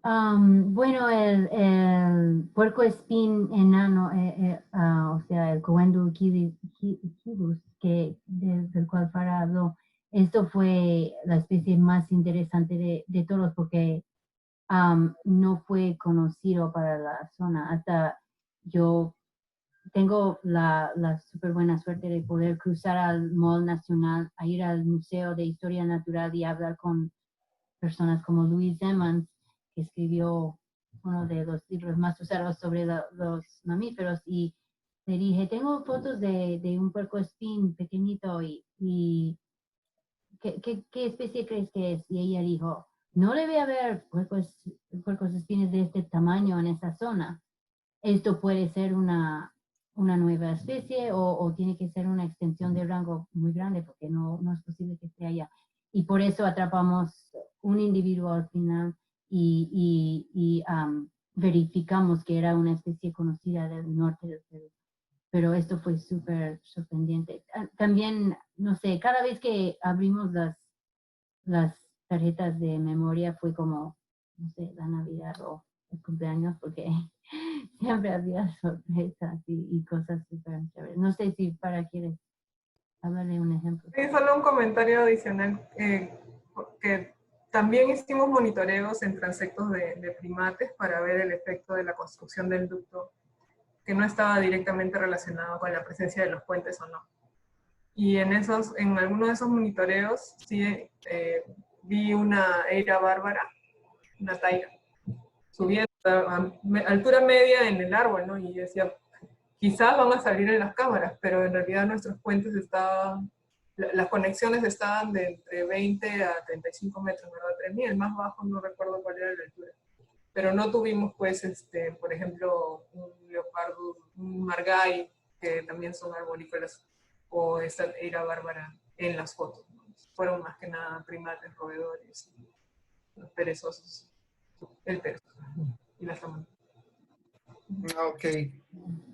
Bueno, el puercoespín enano, o sea, el Coendu quilus, del cual Farah habló, esto fue la especie más interesante de todos, porque no fue conocido para la zona. Hasta yo tengo la súper buena suerte de poder cruzar al Mall Nacional, a ir al Museo de Historia Natural y hablar con personas como Louise Emmons, que escribió uno de los libros más usados sobre los mamíferos, y le dije, tengo fotos de un puercoespín pequeñito, y ¿qué especie crees que es? Y ella dijo, no debe haber puercoespines de este tamaño en esa zona. Esto puede ser una nueva especie, o tiene que ser una extensión de rango muy grande, porque no es posible que esté allá. Y por eso atrapamos un individuo al final y verificamos que era una especie conocida del norte del Perú. Pero esto fue súper sorprendente. También, no sé, cada vez que abrimos las tarjetas de memoria fue como, no sé, la Navidad o el cumpleaños, porque siempre había sorpresas y cosas súper chéveres. No sé si para quieres hablar de un ejemplo. Sí, solo un comentario adicional, que también hicimos monitoreos en transectos de primates para ver el efecto de la construcción del ducto, que no estaba directamente relacionado con la presencia de los puentes o no. Y en algunos de esos monitoreos sí vi una eira bárbara, una taira, subiendo a altura media en el árbol, ¿no? Y yo decía, quizás van a salir en las cámaras, pero en realidad nuestros puentes estaban, las conexiones estaban de entre 20 a 35 metros, ¿verdad? 3000, el más bajo no recuerdo cuál era la altura. Pero no tuvimos, pues, por ejemplo, un leopardo, un margay, que también son arborícolas, o esta eira bárbara en las fotos, ¿no? Fueron más que nada primates, roedores, los perezosos, el perezoso y las tamañas. Ok.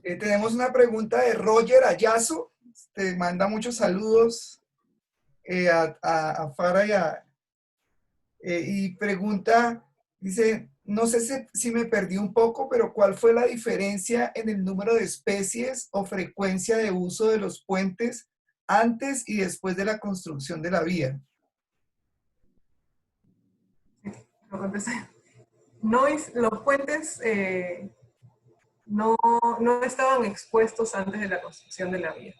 Tenemos una pregunta de Roger Ayazo. Te manda muchos saludos a Farah y pregunta, dice, no sé si me perdí un poco, pero ¿cuál fue la diferencia en el número de especies o frecuencia de uso de los puentes antes y después de la construcción de la vía? Lo contesté. No, los puentes no estaban expuestos antes de la construcción de la vía.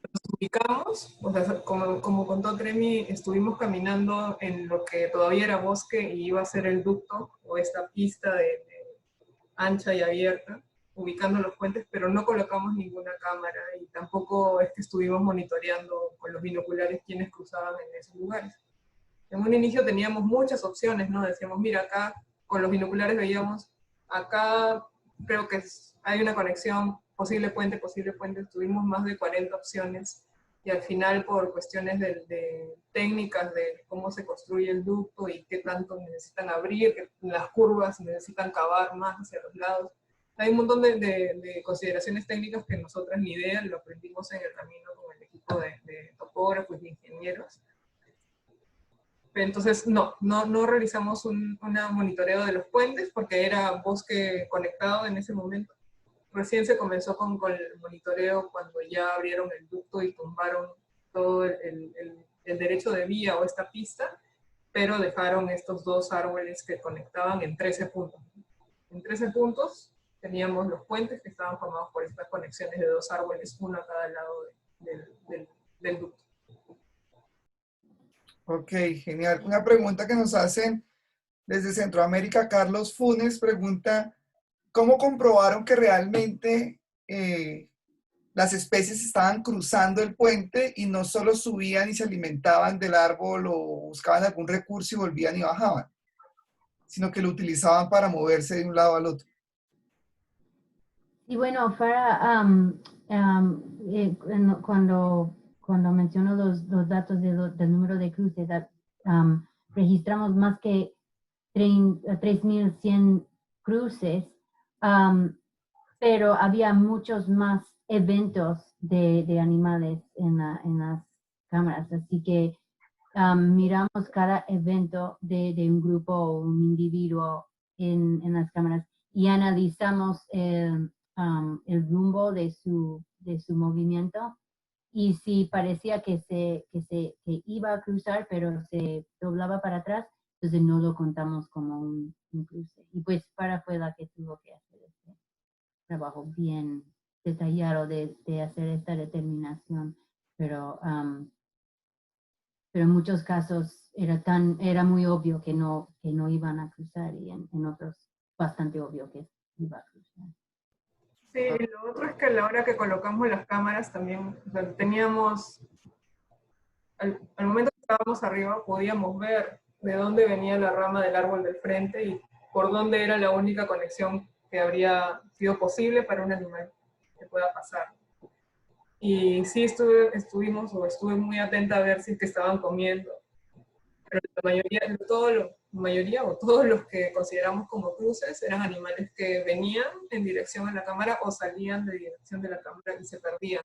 Los ubicamos, o sea, como contó Tremi, estuvimos caminando en lo que todavía era bosque y iba a ser el ducto o esta pista de ancha y abierta, ubicando los puentes, pero no colocamos ninguna cámara y tampoco es que estuvimos monitoreando con los binoculares quienes cruzaban en esos lugares. En un inicio teníamos muchas opciones, ¿no? Decíamos, mira, acá con los binoculares veíamos, acá creo que hay una conexión, posible puente, tuvimos más de 40 opciones y al final por cuestiones de técnicas de cómo se construye el ducto y qué tanto necesitan abrir, que las curvas necesitan cavar más hacia los lados. Hay un montón de consideraciones técnicas que nosotras ni idea, lo aprendimos en el camino con el equipo de topógrafos y ingenieros. Entonces, no realizamos un monitoreo de los puentes porque era bosque conectado en ese momento. Recién se comenzó con el monitoreo cuando ya abrieron el ducto y tumbaron todo el derecho de vía o esta pista, pero dejaron estos dos árboles que conectaban en 13 puntos. En 13 puntos teníamos los puentes que estaban formados por estas conexiones de dos árboles, uno a cada lado del ducto. Ok, genial. Una pregunta que nos hacen desde Centroamérica, Carlos Funes pregunta, ¿cómo comprobaron que realmente las especies estaban cruzando el puente y no solo subían y se alimentaban del árbol o buscaban algún recurso y volvían y bajaban, sino que lo utilizaban para moverse de un lado al otro? Y bueno, cuando menciono los datos del número de cruces, registramos más que 3.100 cruces, pero había muchos más eventos de animales en las cámaras, así que miramos cada evento de un grupo o un individuo en las cámaras y analizamos el rumbo de su movimiento, y si parecía que que iba a cruzar pero se doblaba para atrás, entonces no lo contamos como un cruce. Y pues fue la que tuvo que hacer este trabajo bien detallado de hacer esta determinación, pero en muchos casos era muy obvio que no iban a cruzar, y en otros bastante obvio que iba a cruzar. Sí, y lo otro es que a la hora que colocamos las cámaras también, o sea, teníamos, al momento que estábamos arriba, podíamos ver de dónde venía la rama del árbol del frente y por dónde era la única conexión que habría sido posible para un animal que pueda pasar. Y sí estuve muy atenta a ver si es que estaban comiendo, pero la mayoría o todos los que consideramos como cruces eran animales que venían en dirección a la cámara o salían de dirección de la cámara y se perdían.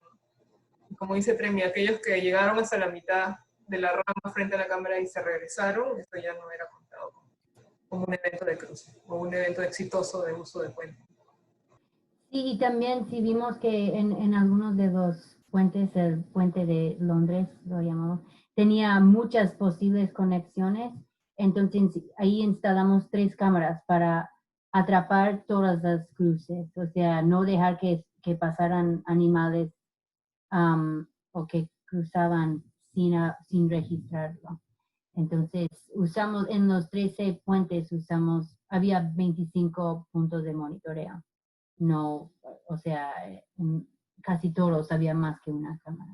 Como dice Tremi, aquellos que llegaron hasta la mitad de la rama frente a la cámara y se regresaron, esto ya no era contado como un evento de cruce o un evento exitoso de uso de puente. Sí, y también sí vimos que en algunos de los puentes, el puente de Londres, lo llamamos, tenía muchas posibles conexiones. Entonces ahí instalamos 3 cámaras para atrapar todas las cruces, o sea, no dejar que pasaran animales o que cruzaban sin registrarlo. Entonces, usamos en los 13 puentes, había 25 puntos de monitoreo. No, o sea, casi todos había más que una cámara.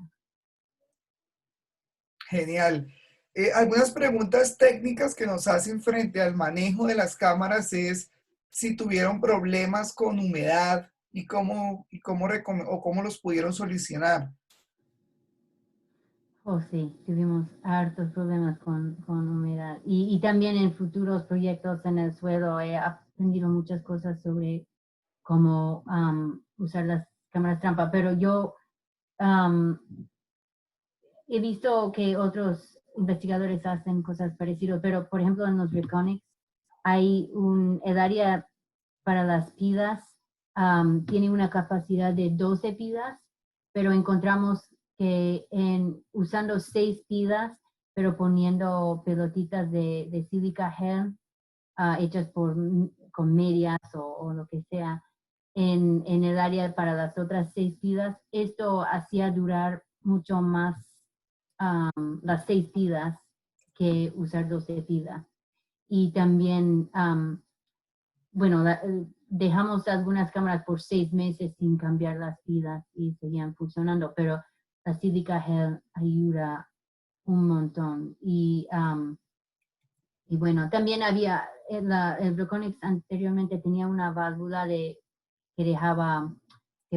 Genial. Algunas preguntas técnicas que nos hacen frente al manejo de las cámaras es si tuvieron problemas con humedad y cómo los pudieron solucionar. Oh, sí, tuvimos hartos problemas con humedad. Y también en futuros proyectos en el suelo he aprendido muchas cosas sobre cómo usar las cámaras trampa, pero yo he visto que otros investigadores hacen cosas parecidas, pero por ejemplo en los Reconyx hay el área para las pidas, tiene una capacidad de 12 pidas, pero encontramos que usando 6 pidas, pero poniendo pelotitas de sílica gel hechas con medias o lo que sea, en el área para las otras 6 pidas, esto hacía durar mucho más las 6 pidas que usar 12 pidas. Y también, bueno, dejamos algunas cámaras por 6 meses sin cambiar las pilas y seguían funcionando, pero la sílica gel ayuda un montón. Y bueno, también había, el Reconyx anteriormente tenía una válvula que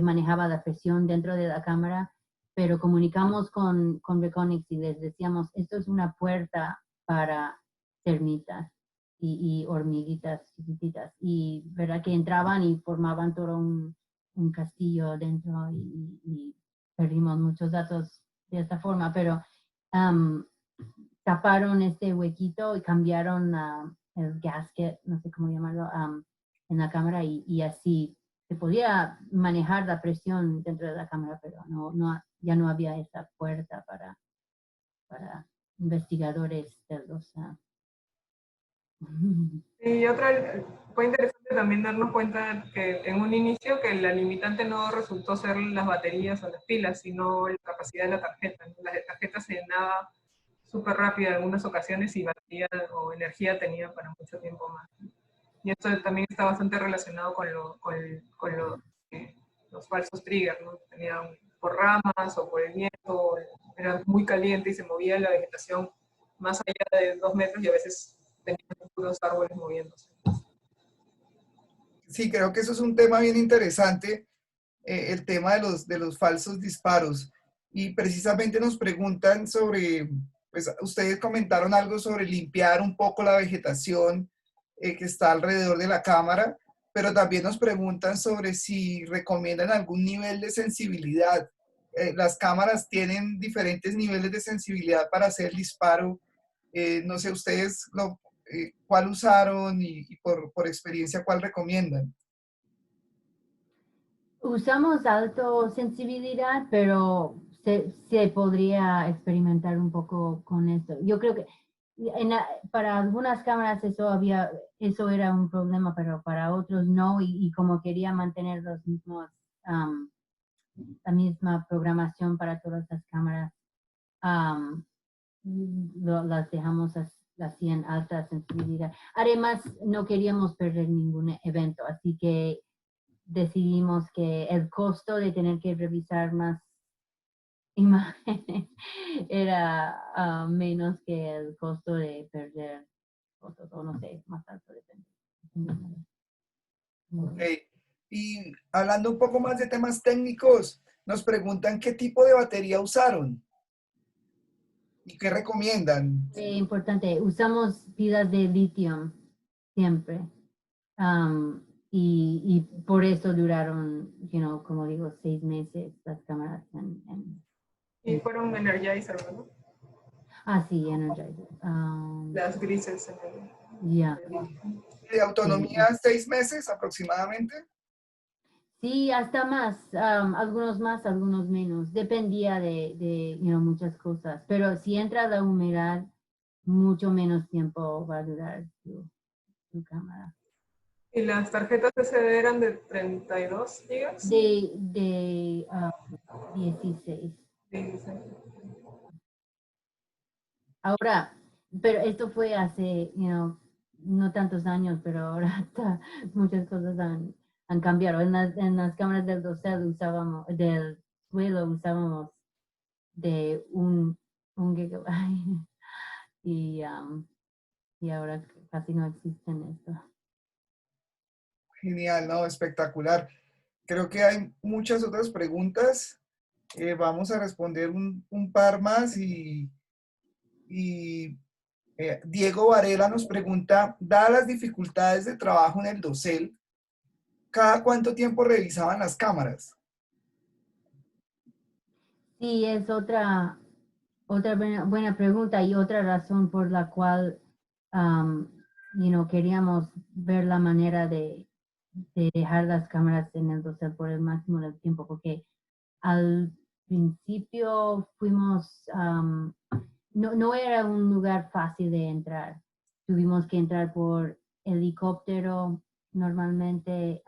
manejaba la presión dentro de la cámara, pero comunicamos con Reconyx y les decíamos, esto es una puerta para termitas y hormiguitas chiquititas. Y verdad que entraban y formaban todo un castillo dentro y perdimos muchos datos de esta forma, pero taparon este huequito y cambiaron el gasket, no sé cómo llamarlo, en la cámara y así se podía manejar la presión dentro de la cámara, pero ya no había esa puerta para investigadores de los... Y otra, fue interesante también darnos cuenta que en un inicio que la limitante no resultó ser las baterías o las pilas, sino la capacidad de la tarjeta. La tarjeta se llenaba súper rápido en algunas ocasiones y batería o energía tenía para mucho tiempo más. Y esto también está bastante relacionado con los falsos triggers, ¿no? Tenían por ramas o por el viento, era muy caliente y se movía la vegetación más allá de 2 metros y a veces tenían puros árboles moviéndose. Sí, creo que eso es un tema bien interesante, el tema de los falsos disparos. Y precisamente nos preguntan sobre, pues ustedes comentaron algo sobre limpiar un poco la vegetación que está alrededor de la cámara, pero también nos preguntan sobre si recomiendan algún nivel de sensibilidad. Las cámaras tienen diferentes niveles de sensibilidad para hacer el disparo. No sé, ustedes cuál usaron y por experiencia cuál recomiendan. Usamos alto sensibilidad, pero se podría experimentar un poco con esto. Yo creo que para algunas cámaras eso era un problema, pero para otros no, y como quería mantener los mismos, la misma programación para todas las cámaras, las dejamos así en alta sensibilidad. Además, no queríamos perder ningún evento, así que decidimos que el costo de tener que revisar más imágenes era menos que el costo de perder fotos, o no sé, más alto depende. Okay. Y hablando un poco más de temas técnicos, nos preguntan qué tipo de batería usaron y qué recomiendan. Importante, usamos pilas de litio siempre. Y por eso duraron, como digo, 6 meses las cámaras Y fueron Energizer, ¿no? sí, Energizer. Las grises. Ya. ¿De autonomía 6 meses aproximadamente? Sí, hasta más, algunos más, algunos menos. Dependía de muchas cosas. Pero si entra la humedad, mucho menos tiempo va a durar tu cámara. ¿Y las tarjetas SD eran de 32 gigas? De 16. Sí. Ahora, pero esto fue hace, no tantos años, pero ahora muchas cosas han cambiado. En las cámaras del del suelo usábamos de un gigabyte y ahora casi no existen esto. Genial, no, espectacular. Creo que hay muchas otras preguntas. Vamos a responder un par más y Diego Varela nos pregunta, dadas las dificultades de trabajo en el dosel, ¿Cada cuánto tiempo revisaban las cámaras? Sí, es otra buena pregunta y otra razón por la cual, um, queríamos ver la manera de dejar las cámaras en el dosel por el máximo del tiempo, porque al principio fuimos, no era un lugar fácil de entrar. Tuvimos que entrar por helicóptero normalmente,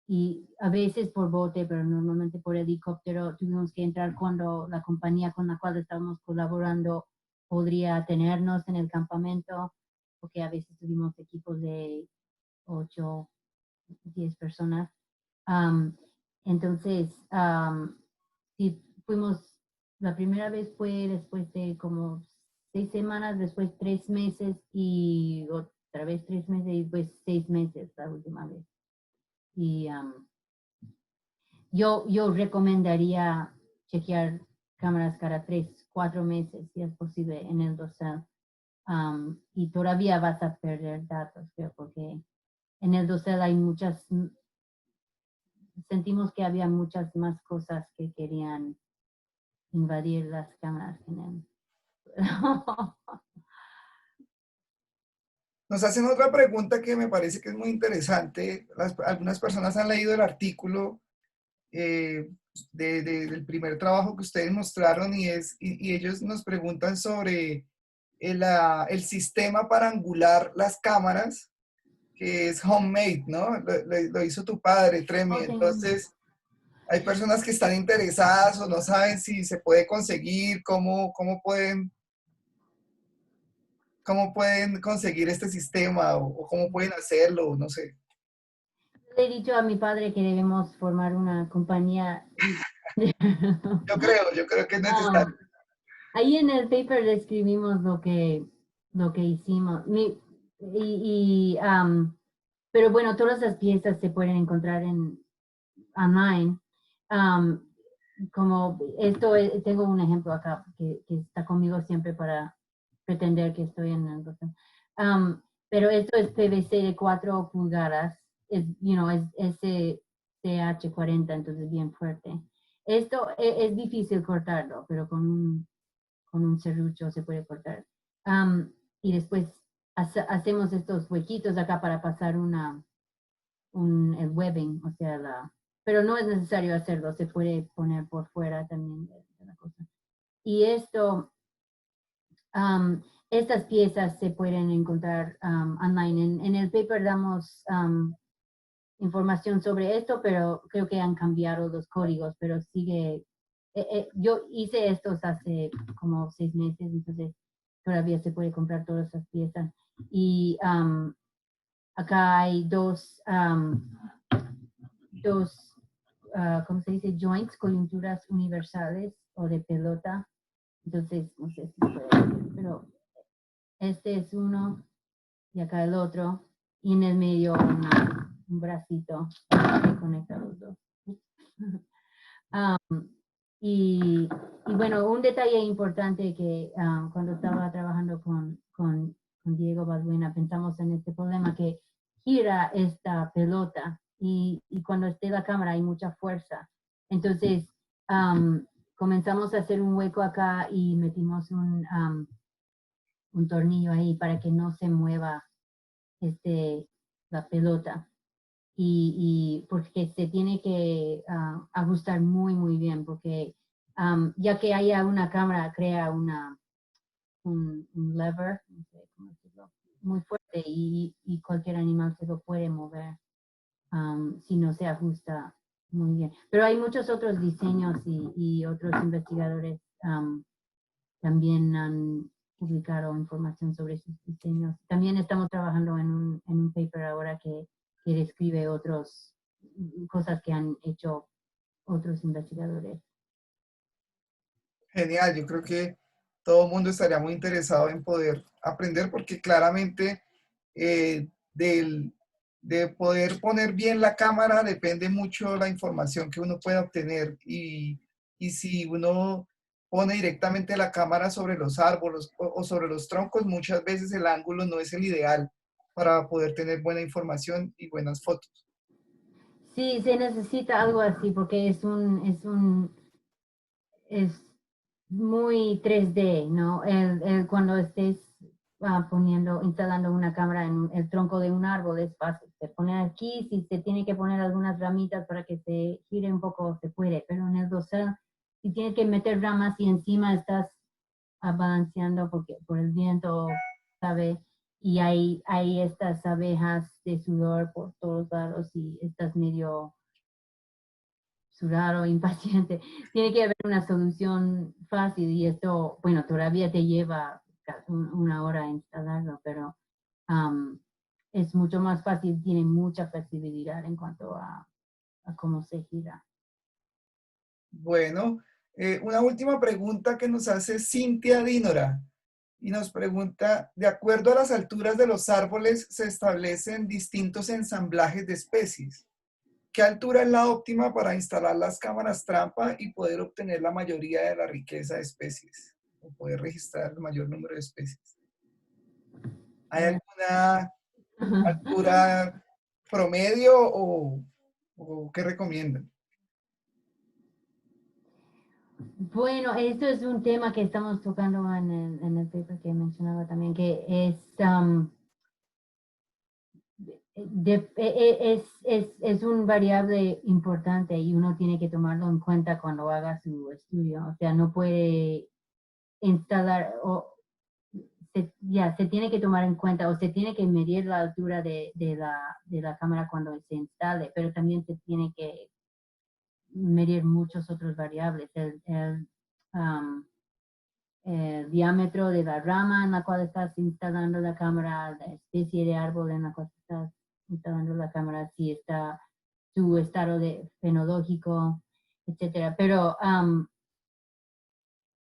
y a veces por bote, pero normalmente por helicóptero. Tuvimos que entrar cuando la compañía con la cual estábamos colaborando podría tenernos en el campamento, porque a veces tuvimos equipos de 8, 10 personas. Um, entonces, sí, fuimos, la primera vez fue después de como 6 semanas, después 3 meses y otra vez 3 meses y después 6 meses la última vez. Y yo recomendaría chequear cámaras cada 3, 4 meses, si es posible, en el dosel. Y todavía vas a perder datos, creo, porque en el dosel hay sentimos que había muchas más cosas que querían invadir las cámaras en él. Nos hacen otra pregunta que me parece que es muy interesante. Algunas personas han leído el artículo del primer trabajo que ustedes mostraron y ellos nos preguntan sobre el sistema para angular las cámaras, que es homemade, ¿no? Lo hizo tu padre, Tremi. Entonces, hay personas que están interesadas o no saben si se puede conseguir, cómo pueden conseguir este sistema o cómo pueden hacerlo, no sé. Le he dicho a mi padre que debemos formar una compañía. Yo creo que es necesario. Ahí en el paper describimos lo que hicimos. Pero bueno, todas las piezas se pueden encontrar online. Um, Como esto, tengo un ejemplo acá que está conmigo siempre para pretender que estoy en el doctor. Pero esto es PVC de 4 pulgadas, es SCH40, entonces bien fuerte. Esto es difícil cortarlo, pero con un serrucho se puede cortar. Y después hacemos estos huequitos acá para pasar el webbing, o sea, pero no es necesario hacerlo, se puede poner por fuera también de la cosa. Y estas piezas se pueden encontrar online. En el paper damos información sobre esto, pero creo que han cambiado los códigos, pero sigue. Yo hice estos hace como 6 meses, entonces todavía se puede comprar todas esas piezas. Y acá hay dos, ¿cómo se dice? Joints, coyunturas universales o de pelota. Entonces, no sé si puede decir, pero este es uno y acá el otro. Y en el medio un bracito que conecta los dos. Y bueno, un detalle importante que cuando estaba trabajando con Diego Balbuena pensamos en este problema que gira esta pelota y cuando esté la cámara hay mucha fuerza. Entonces comenzamos a hacer un hueco acá y metimos un tornillo ahí para que no se mueva la pelota. Y porque se tiene que ajustar muy, muy bien, porque ya que haya una cámara, crea un lever, no sé cómo decirlo, muy fuerte y cualquier animal se lo puede mover si no se ajusta muy bien. Pero hay muchos otros diseños y otros investigadores también han publicado información sobre sus diseños. También estamos trabajando en un paper ahora que describe otras cosas que han hecho otros investigadores. Genial, yo creo que todo el mundo estaría muy interesado en poder aprender porque claramente de poder poner bien la cámara depende mucho la información que uno pueda obtener y si uno pone directamente la cámara sobre los árboles o sobre los troncos, muchas veces el ángulo no es el ideal para poder tener buena información y buenas fotos. Sí, se necesita algo así porque es muy 3D, ¿no? Cuando estés instalando una cámara en el tronco de un árbol es fácil. Se pone aquí, si se tiene que poner algunas ramitas para que se gire un poco, se puede, pero en el dosel, si tienes que meter ramas y encima estás balanceando porque, por el viento, ¿sabe? Y hay estas abejas de sudor por todos lados y estás medio sudado, impaciente. Tiene que haber una solución fácil y esto, bueno, todavía te lleva una hora instalarlo, pero um, es mucho más fácil, tiene mucha flexibilidad en cuanto a cómo se gira. Bueno, una última pregunta que nos hace Cintia Dínora y nos pregunta, de acuerdo a las alturas de los árboles se establecen distintos ensamblajes de especies. ¿Qué altura es la óptima para instalar las cámaras trampa y poder obtener la mayoría de la riqueza de especies? O poder registrar el mayor número de especies. ¿Hay alguna altura promedio o qué recomiendan? Bueno, esto es un tema que estamos tocando en el paper que mencionaba también, que es, es un variable importante y uno tiene que tomarlo en cuenta cuando haga su estudio. O sea, no puede instalar o se tiene que tomar en cuenta o se tiene que medir la altura de la cámara cuando se instale, pero también se tiene que medir muchos otros variables. Um, el diámetro de la rama en la cual estás instalando la cámara, la especie de árbol en la cual estás instalando la cámara, si está su estado de fenológico, etcétera. Pero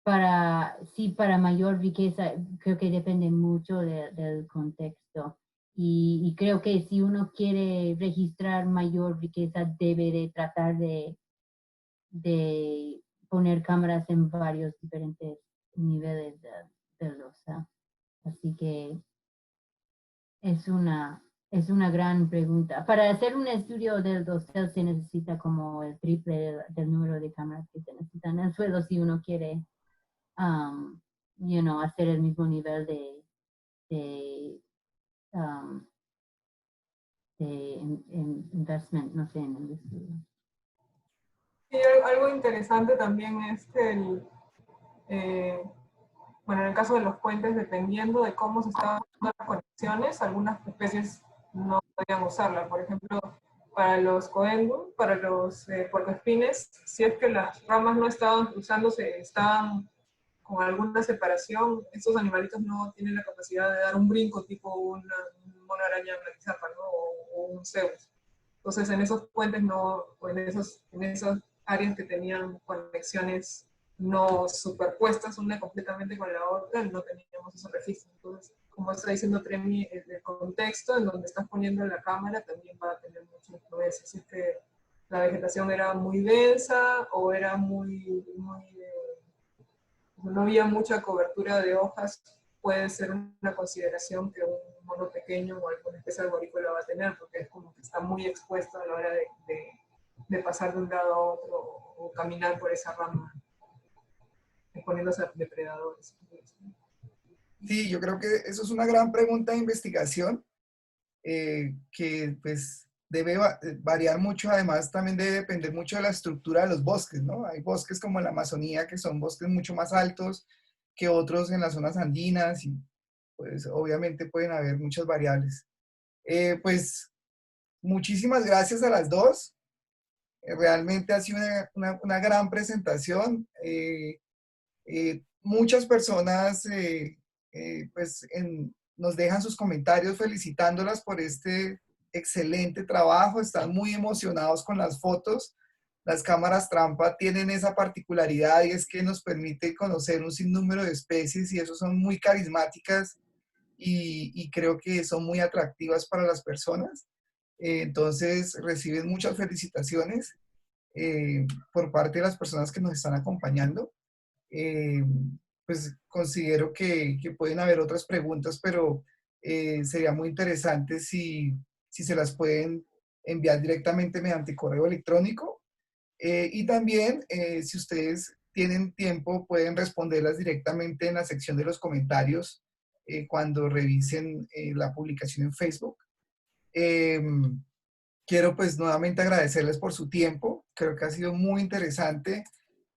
para mayor riqueza, creo que depende mucho del contexto. Y creo que si uno quiere registrar mayor riqueza, debe de tratar de poner cámaras en varios diferentes niveles de losa. Así que es una gran pregunta. Para hacer un estudio del dosel se necesita como el triple del número de cámaras que se necesitan en el suelo si uno quiere um, hacer el mismo nivel de, um, investment, no sé, en el estudio. Y algo interesante también es que bueno, en el caso de los puentes, dependiendo de cómo se estaban haciendo las conexiones, algunas especies no podían usarla. Por ejemplo, para los coendu, para los puercoespines, si es que las ramas no estaban cruzándose, estaban con alguna separación, estos animalitos no tienen la capacidad de dar un brinco tipo un mono araña blanquizapa, ¿no? O un Zeus. Entonces, en esos puentes no, o en esas áreas que tenían conexiones no superpuestas una completamente con la otra, no teníamos esos registros. Entonces, como está diciendo Tremi, el contexto en donde estás poniendo la cámara también va a tener mucha influencia. Si es que la vegetación era muy densa o era no había mucha cobertura de hojas, puede ser una consideración que un mono pequeño o alguna especie arborícola va a tener, porque es como que está muy expuesto a la hora de pasar de un lado a otro o caminar por esa rama, exponiéndose a depredadores. Sí, yo creo que eso es una gran pregunta de investigación que pues debe variar mucho, además también debe depender mucho de la estructura de los bosques, ¿no? Hay bosques como en la Amazonía que son bosques mucho más altos que otros en las zonas andinas y pues obviamente pueden haber muchas variables. Pues muchísimas gracias a las dos. Realmente ha sido una gran presentación. Muchas personas pues nos dejan sus comentarios felicitándolas por este excelente trabajo, están muy emocionados con las fotos. Las cámaras trampa tienen esa particularidad y es que nos permite conocer un sinnúmero de especies y eso son muy carismáticas y creo que son muy atractivas para las personas. Entonces reciben muchas felicitaciones por parte de las personas que nos están acompañando. Eh, pues considero que pueden haber otras preguntas, pero sería muy interesante si se las pueden enviar directamente mediante correo electrónico. Y también, si ustedes tienen tiempo, pueden responderlas directamente en la sección de los comentarios cuando revisen la publicación en Facebook. Quiero pues nuevamente agradecerles por su tiempo. Creo que ha sido muy interesante.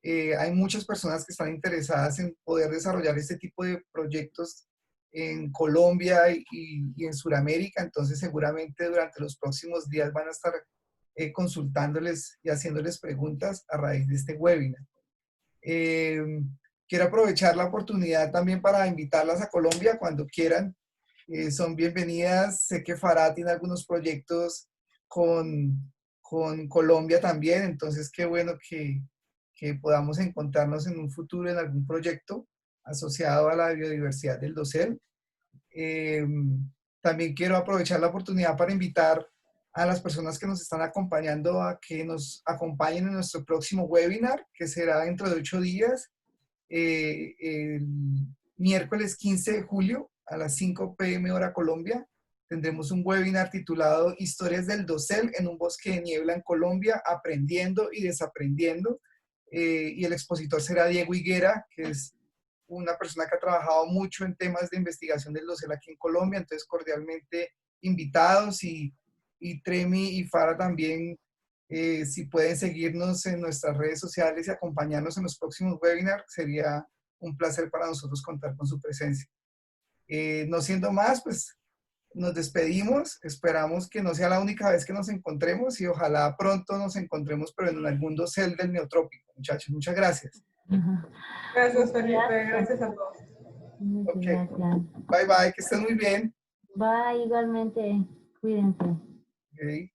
Hay muchas personas que están interesadas en poder desarrollar este tipo de proyectos en Colombia y en Sudamérica, entonces seguramente durante los próximos días van a estar consultándoles y haciéndoles preguntas a raíz de este webinar. Quiero aprovechar la oportunidad también para invitarlas a Colombia cuando quieran. Son bienvenidas. Sé que Farah tiene algunos proyectos con Colombia también, entonces qué bueno que podamos encontrarnos en un futuro en algún proyecto asociado a la biodiversidad del dosel. También quiero aprovechar la oportunidad para invitar a las personas que nos están acompañando a que nos acompañen en nuestro próximo webinar, que será dentro de 8 días, el miércoles 15 de julio a las 5 p.m. hora Colombia. Tendremos un webinar titulado Historias del dosel en un bosque de niebla en Colombia, aprendiendo y desaprendiendo. Y el expositor será Diego Higuera, que es una persona que ha trabajado mucho en temas de investigación del dosel aquí en Colombia, entonces cordialmente invitados, y Tremi y Farah también, si pueden seguirnos en nuestras redes sociales y acompañarnos en los próximos webinars, sería un placer para nosotros contar con su presencia. No siendo más, pues nos despedimos, esperamos que no sea la única vez que nos encontremos y ojalá pronto nos encontremos, pero en algún dosel del neotrópico. Muchachos, muchas gracias. Gracias, Felipe. Gracias a todos. Muchas Ok. gracias. Bye bye, que estén muy bien. Bye, igualmente. Cuídense. Okay.